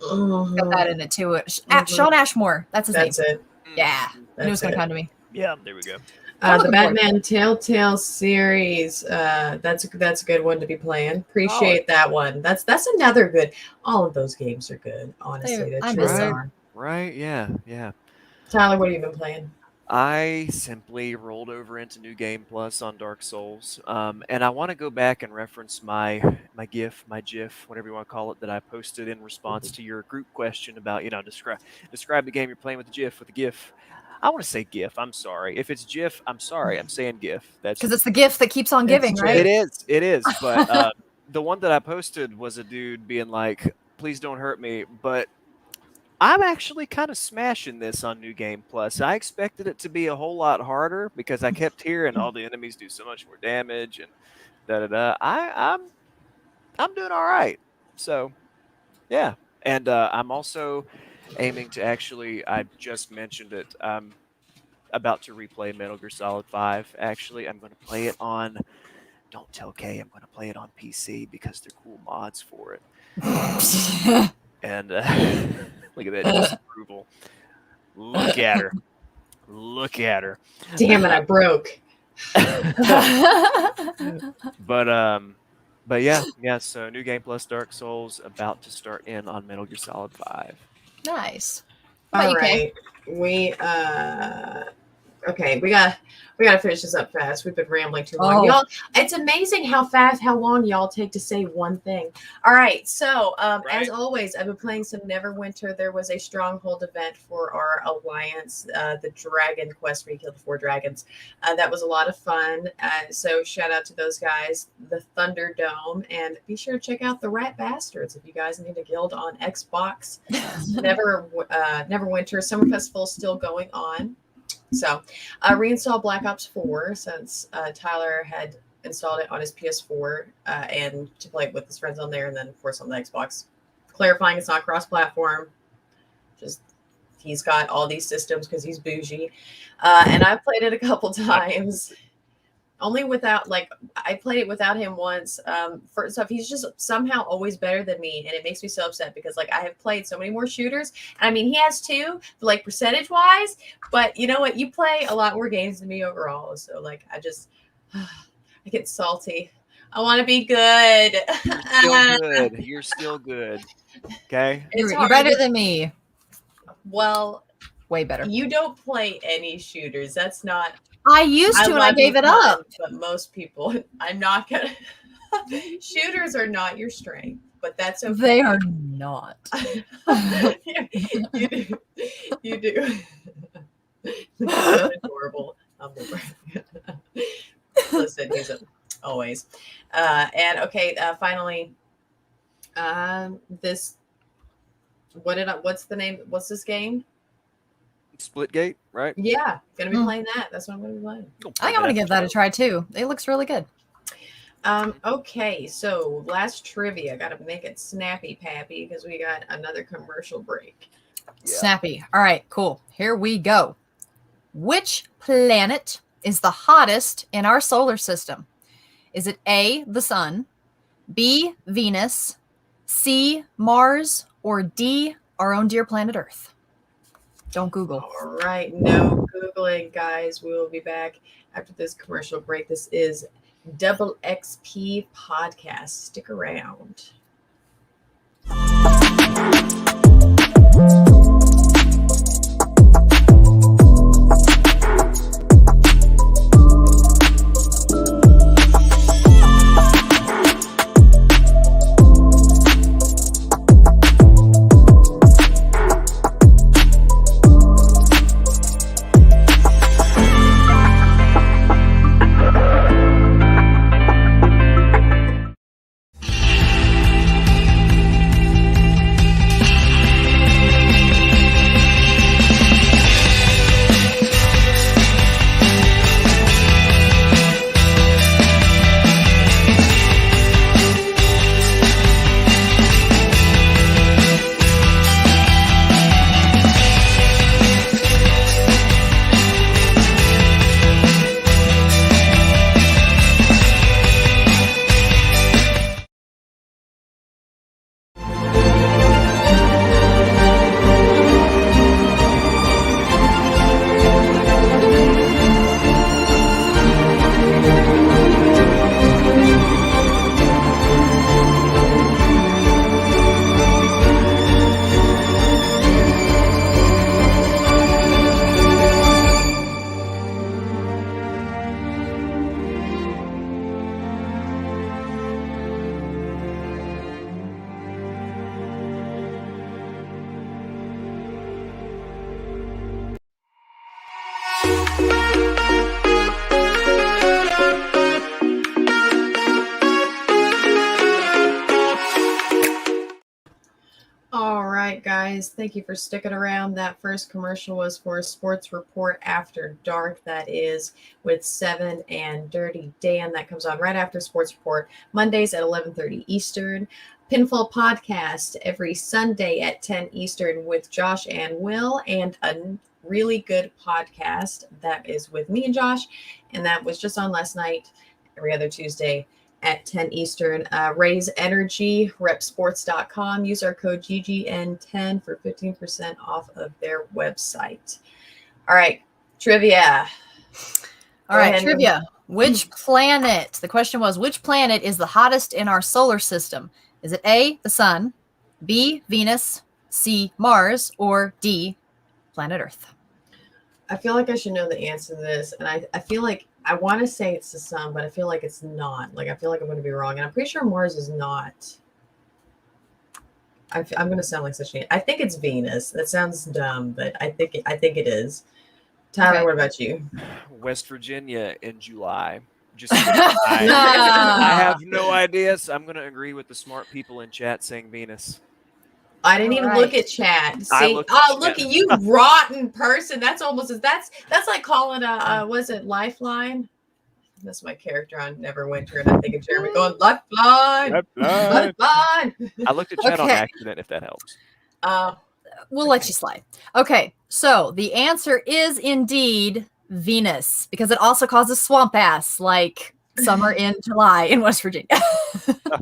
Got that in it too. Sean Ashmore. That's his That's name. it. Yeah, I knew it was gonna That's it. come to me. Yeah, there we go. I'm The looking forward to Batman Telltale series. That's a good one to be Oh. playing. Appreciate that one. That's another good. All of those games are good. Honestly, they I truly miss them. are. Right? Yeah. Tyler, what have you been playing? I simply rolled over into New Game Plus on Dark Souls, and I want to go back and reference my GIF, whatever you want to call it, that I posted in response to your group question about describe the game you're playing with the GIF with the GIF. I want to say GIF. I'm sorry if it's GIF. I'm sorry. I'm saying GIF. That's because it's the gift that keeps on It's giving, true. right? It is. But the one that I posted was a dude being like, "Please don't hurt me," but I'm actually kind of smashing this on New Game Plus. I expected it to be a whole lot harder because I kept hearing all the enemies do so much more damage and da da da. I'm doing all right. So yeah, and I'm also aiming to I just mentioned it. I'm about to replay Metal Gear Solid 5. Actually, I'm going to play it on. Don't tell Kay. I'm going to play it on PC because they're cool mods for it. And look at that disapproval. Look at her. Look at her. Damn it, I broke. But yeah. So New Game Plus Dark Souls about to start in on Metal Gear Solid 5. Nice. How about All you, Kay? right. Okay, we gotta finish this up fast. We've been rambling too long. Oh. Y'all, it's amazing how long y'all take to say one thing. All right, so Right. as always, I've been playing some Neverwinter. There was a Stronghold event for our alliance, the Dragon Quest where you killed the 4 dragons. That was a lot of fun. So shout out to those guys, the Thunderdome, and be sure to check out the Rat Bastards if you guys need a guild on Xbox. Neverwinter Summer Festival is still going on. So, reinstall Black Ops 4 since Tyler had installed it on his PS4 and to play it with his friends on there, and then of course on the Xbox. Clarifying, it's not cross-platform. Just he's got all these systems because he's bougie, and I've played it a couple times. Only without, I played it without him once. For stuff, he's just somehow always better than me, and it makes me so upset because, I have played so many more shooters. And I mean, he has 2, percentage-wise. But you know what? You play a lot more games than me overall. So, I just, I get salty. I want to be good. Still good. You're still good. Okay. It's You're hard. better than me. Well, Way better. you don't play any shooters. That's not. I used to, and I love gave you, it up. But most people, I'm not gonna. Shooters are not your strength, but that's okay. They are not. You do. You do. Adorable. Listen, he's always. And okay, finally, this. What's the name? What's this game? Splitgate, right? Yeah, gonna be Hmm. playing that. That's what I'm gonna be playing. I think I'm gonna give that a try too. It looks really good. Okay, so last trivia. Gotta make it snappy, Pappy, because we got another commercial break. Yeah. Snappy. All right, cool. Here we go. Which planet is the hottest in our solar system? Is it A, the sun, B, Venus, C, Mars, or D, our own dear planet Earth? Don't Google. All right, no Googling, guys. We will be back after this commercial break. This is DoubleXP Podcast. Stick around. guys. Thank you for sticking around. That first commercial was for Sports Report After Dark. That is with Seven and Dirty Dan. That comes on right after Sports Report, Mondays at 11:30 Eastern. Pinfall Podcast every Sunday at 10 Eastern with Josh and Will, and a really good podcast that is with me and Josh, and that was just on last night, every other Tuesday at 10 Eastern. Raise Energy, repsports.com. Use our code GGN10 for 15% off of their website. All right, trivia. All right, trivia. Which planet? The question was, which planet is the hottest in our solar system? Is it A, the sun, B, Venus, C, Mars, or D, planet Earth? I feel like I should know the answer to this, and I feel like I want to say it's the sun, but I feel like it's not. Like, I feel like I'm going to be wrong, and I'm pretty sure Mars is not. I'm going to sound like such an. I think it's Venus. That sounds dumb, but I think it is. Tyler, Okay. what about you? West Virginia in July. Just I have no idea, so I'm going to agree with the smart people in chat saying Venus. I didn't even look at chat. See, look at you, rotten person. That's almost that's like calling a was it Lifeline? That's my character on Neverwinter, and I think of Jeremy going Lifeline. Lifeline. I looked at chat on accident, if that helps. We'll let you slide. Okay, so the answer is indeed Venus, because it also causes swamp ass like summer in July in West Virginia.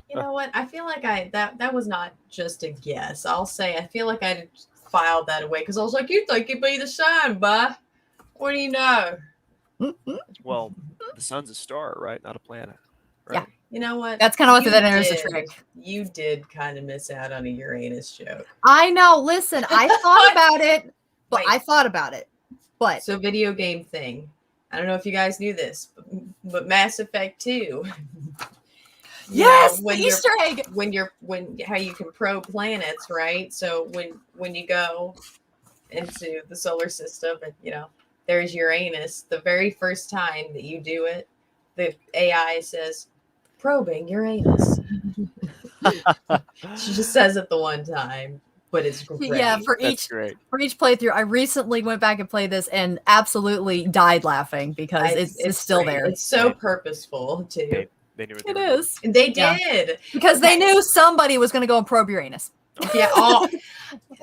You know what? I feel like that was not just a guess. I'll say I feel like I filed that away because I was like, you think you'd be the sun, bud? What do you know? Well, the sun's a star, right? Not a planet. Right? Yeah. You know what? That's kind of what that is a trick. You did kind of miss out on a Uranus joke. I know. Listen, I thought about it, but But so video game thing. I don't know if you guys knew this, but Mass Effect 2. Yes, the Easter egg. When how you can probe planets, right? So when you go into the solar system and there's Uranus, the very first time that you do it, the AI says, probing Uranus. She just says it the one time, but it's great. Yeah, for each playthrough, I recently went back and played this and absolutely died laughing because it's still there. It's so purposeful too. They knew it is. They did because they knew somebody was going to go and probe Uranus. Yeah,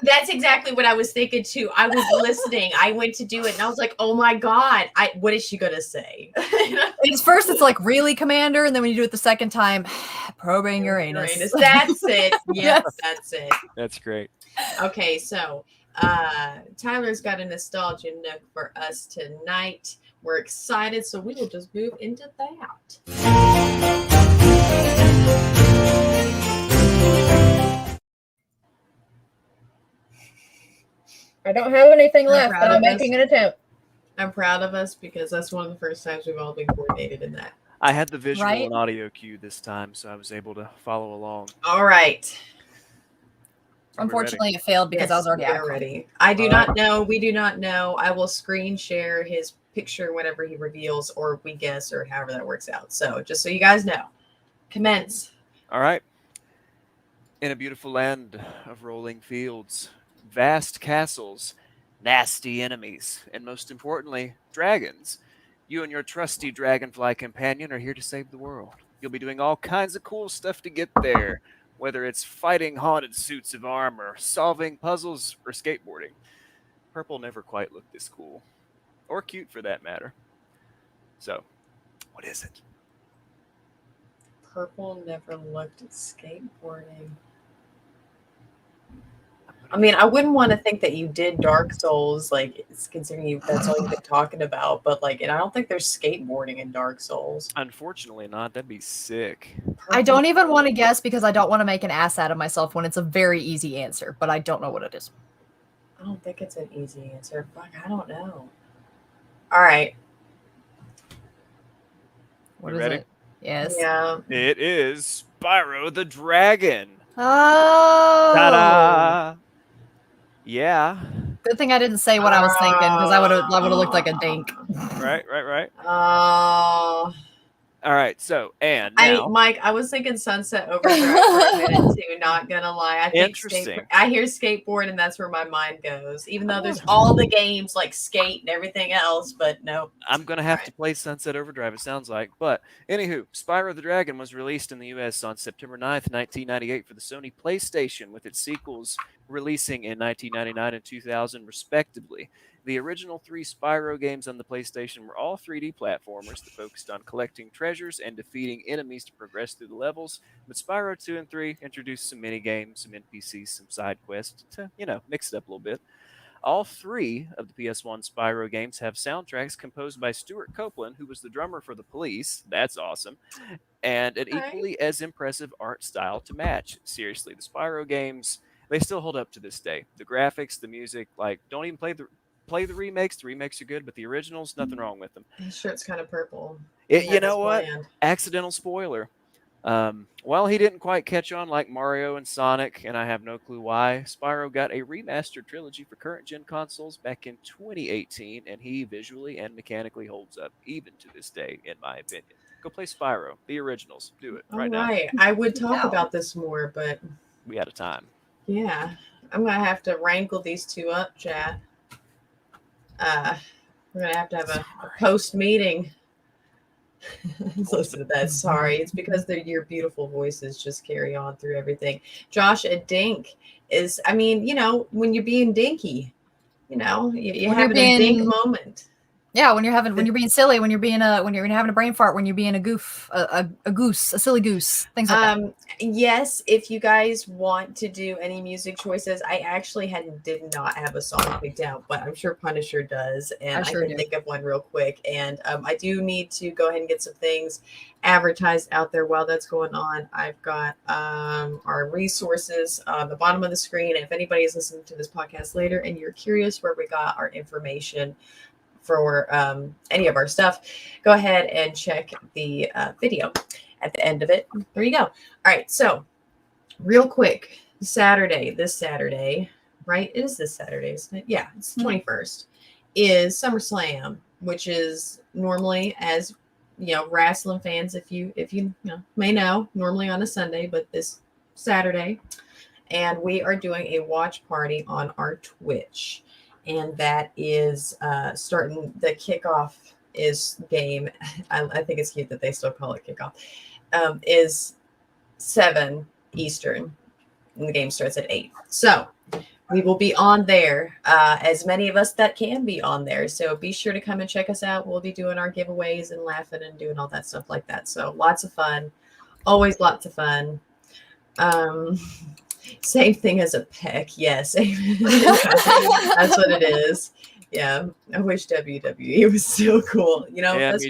that's exactly what I was thinking too. I was listening. I went to do it, and I was like, "Oh my god! What is she gonna say?" It's like really, Commander, and then when you do it the second time, probing Uranus. That's it. Yes, that's it. That's great. Okay, so Tyler's got a nostalgia nook for us tonight. We're excited, so we will just move into that. I don't have anything left, but I'm making an attempt. I'm proud of us because that's one of the first times we've all been coordinated in that. I had the visual and audio cue this time, so I was able to follow along. All right. Unfortunately, it failed because I was already ready. I do not know. We do not know. I will screen share his picture whenever he reveals, or we guess, or however that works out. So just so you guys know, commence. All right. In a beautiful land of rolling fields, vast castles, nasty enemies, and most importantly, dragons. You and your trusty dragonfly companion are here to save the world. You'll be doing all kinds of cool stuff to get there, whether it's fighting haunted suits of armor, solving puzzles, or skateboarding. Purple never quite looked this cool. Or cute, for that matter. So, what is it? Purple never looked at skateboarding. I mean, I wouldn't want to think that you did Dark Souls, like, considering that's all you've been talking about. But, like, and I don't think there's skateboarding in Dark Souls. Unfortunately not. That'd be sick. I don't even want to guess because I don't want to make an ass out of myself when it's a very easy answer, but I don't know what it is. I don't think it's an easy answer. Fuck, I don't know. All right. What is ready? it? Yes. Yeah. It is Spyro the Dragon. Oh. Ta-da! Yeah. Good thing I didn't say what I was thinking because I would have looked like a dink. Right. Oh. All right. So, and now, Mike, I was thinking Sunset Overdrive for a minute too. Not gonna lie, I think Interesting. I hear skateboard, and that's where my mind goes. Even though there's I'm all the games like skate and everything else, but no. going to have All to play Sunset Overdrive, it sounds like. But anywho, Spyro the Dragon was released in the US on September 9th, 1998 for the Sony PlayStation, with its sequels releasing in 1999 and 2000, respectively. The original 3 Spyro games on the PlayStation were all 3D platformers that focused on collecting treasures and defeating enemies to progress through the levels. But Spyro 2 and 3 introduced some mini games, some NPCs, some side quests to, mix it up a little bit. All 3 of the PS1 Spyro games have soundtracks composed by Stuart Copeland, who was the drummer for the Police. That's awesome. And an right. equally as impressive art style to match. Seriously, the Spyro games, they still hold up to this day. The graphics, the music, like, don't even play the remakes. The remakes are good, but the originals, nothing wrong with them. His shirt's kind of purple. You know what? Accidental spoiler. While he didn't quite catch on like Mario and Sonic, and I have no clue why, Spyro got a remastered trilogy for current gen consoles back in 2018, and he visually and mechanically holds up even to this day, in my opinion. Go play Spyro, the originals. Do it right now. I would talk about this more, but we out of time. Yeah, I'm gonna have to wrangle these two up, chat. We're gonna have to have a post meeting. Listen to that. Sorry, it's because your beautiful voices just carry on through everything. Josh, a dink is, I mean, when you're being dinky, you're having a dink moment. Yeah, when you're being silly, when you're having a brain fart, when you're being a goof, a goose, a silly goose, things like that. Yes, if you guys want to do any music choices, I actually did not have a song picked out, but I'm sure Punisher does, and I can think of one real quick. And I do need to go ahead and get some things advertised out there while that's going on. I've got our resources on the bottom of the screen. If anybody is listening to this podcast later and you're curious where we got our information for any of our stuff, go ahead and check the video at the end of it. There you go. All right, so real quick, this Saturday, right? It is this Saturday, isn't it? Yeah, it's the 21st, is SummerSlam, which is normally, as wrestling fans, if you may know, normally on a Sunday, but this Saturday. And we are doing a watch party on our Twitch. And that is starting, the kickoff is game. I think it's cute that they still call it kickoff. Is 7 Eastern. And the game starts at 8. So we will be on there, as many of us that can be on there. So be sure to come and check us out. We'll be doing our giveaways and laughing and doing all that stuff like that. So lots of fun. Always lots of fun. Same thing as a peck. Yes. That's what it is. Yeah. I wish WWE was so cool. That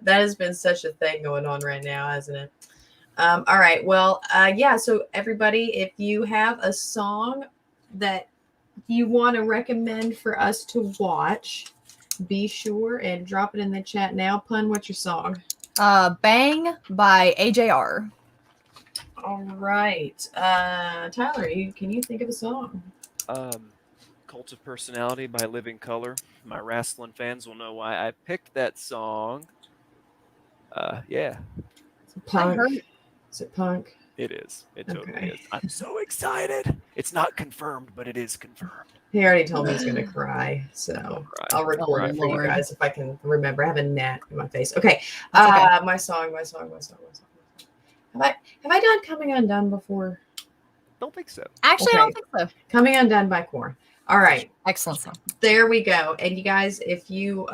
has been such a thing going on right now, hasn't it? All right. Well, yeah. So everybody, if you have a song that you want to recommend for us to watch, be sure and drop it in the chat now. Pun, what's your song? Bang by AJR. All right. Tyler, can you think of a song? Cult of Personality by Living Color. My wrestling fans will know why I picked that song. Yeah. Is it punk? Is it punk? It is. It totally is. I'm so excited. It's not confirmed, but it is confirmed. He already told me he's going to cry, so I'll record it for you guys if I can remember. I have a gnat in my face. Okay. My song. Have I done Coming Undone before? Don't think so. Actually, I don't think so. Coming Undone by Core. All right. Excellent song. There we go. And you guys, if you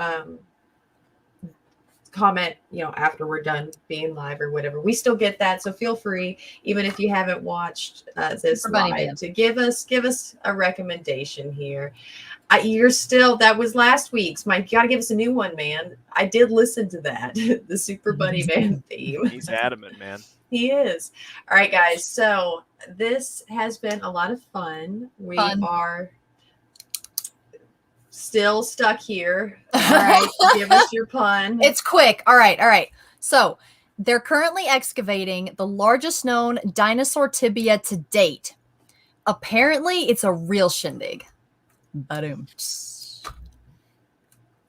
comment, after we're done being live or whatever, we still get that. So feel free, even if you haven't watched this live, to give us a recommendation here. That was last week's. Mike, you got to give us a new one, man. I did listen to that, the Super Bunny Band theme. He's adamant, man. He is. All right, guys. So this has been a lot of fun. We are still stuck here. All right, give us your pun. It's quick. All right. So they're currently excavating the largest known dinosaur tibia to date. Apparently, it's a real shindig. Ba-doom.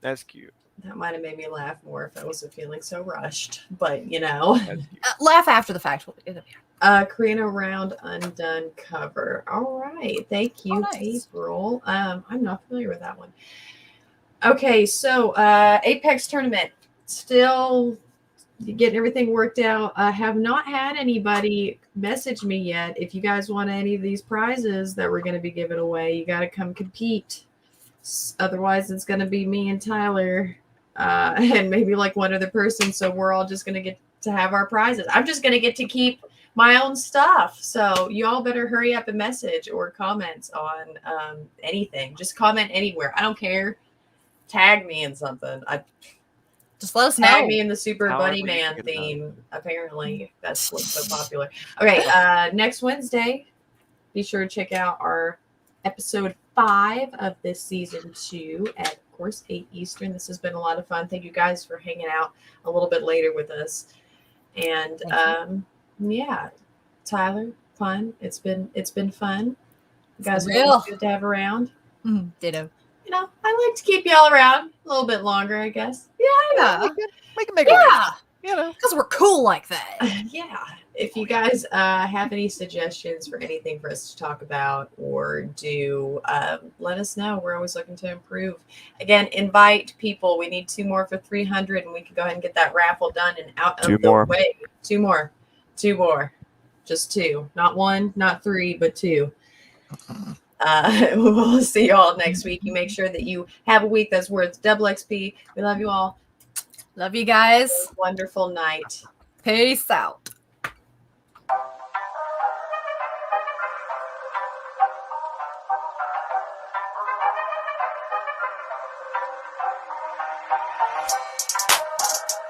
That's cute. That might have made me laugh more if I wasn't feeling so rushed. But you know, Laugh after the fact. Karina Round Undone cover. All right, thank you, nice. April. I'm not familiar with that one. Okay, so Apex tournament still getting everything worked out. I have not had anybody message me yet. If you guys want any of these prizes that we're going to be giving away, you got to come compete. Otherwise, it's going to be me and Tyler and maybe like one other person. So we're all just going to get to have our prizes. I'm just going to get to keep my own stuff. So you all better hurry up and message or comments on anything. Just comment anywhere. I don't care. Tag me in something. Just let us know. Tag me in the Super However Bunny you Man can, theme. Apparently, that's what's so popular. Okay, next Wednesday, be sure to check out our episode 5 of this season 2 at, of course, 8 Eastern. This has been a lot of fun. Thank you guys for hanging out a little bit later with us. And yeah, Tyler, fun. It's been fun. You guys are always good to have around. Ditto. You know, I like to keep y'all around a little bit longer, I guess. Yeah. Make it Yeah. you know. Because we're cool like that. Yeah. If you guys have any suggestions for anything for us to talk about or do, let us know. We're always looking to improve. Again, invite people. We need 2 more for 300, and we can go ahead and get that raffle done and out of the way. 2 more. 2 more. Just 2. Not 1, not 3, but 2. We'll see you all next week. You make sure that you have a week that's worth double XP. We love you all. Love you guys. Wonderful night. Peace out.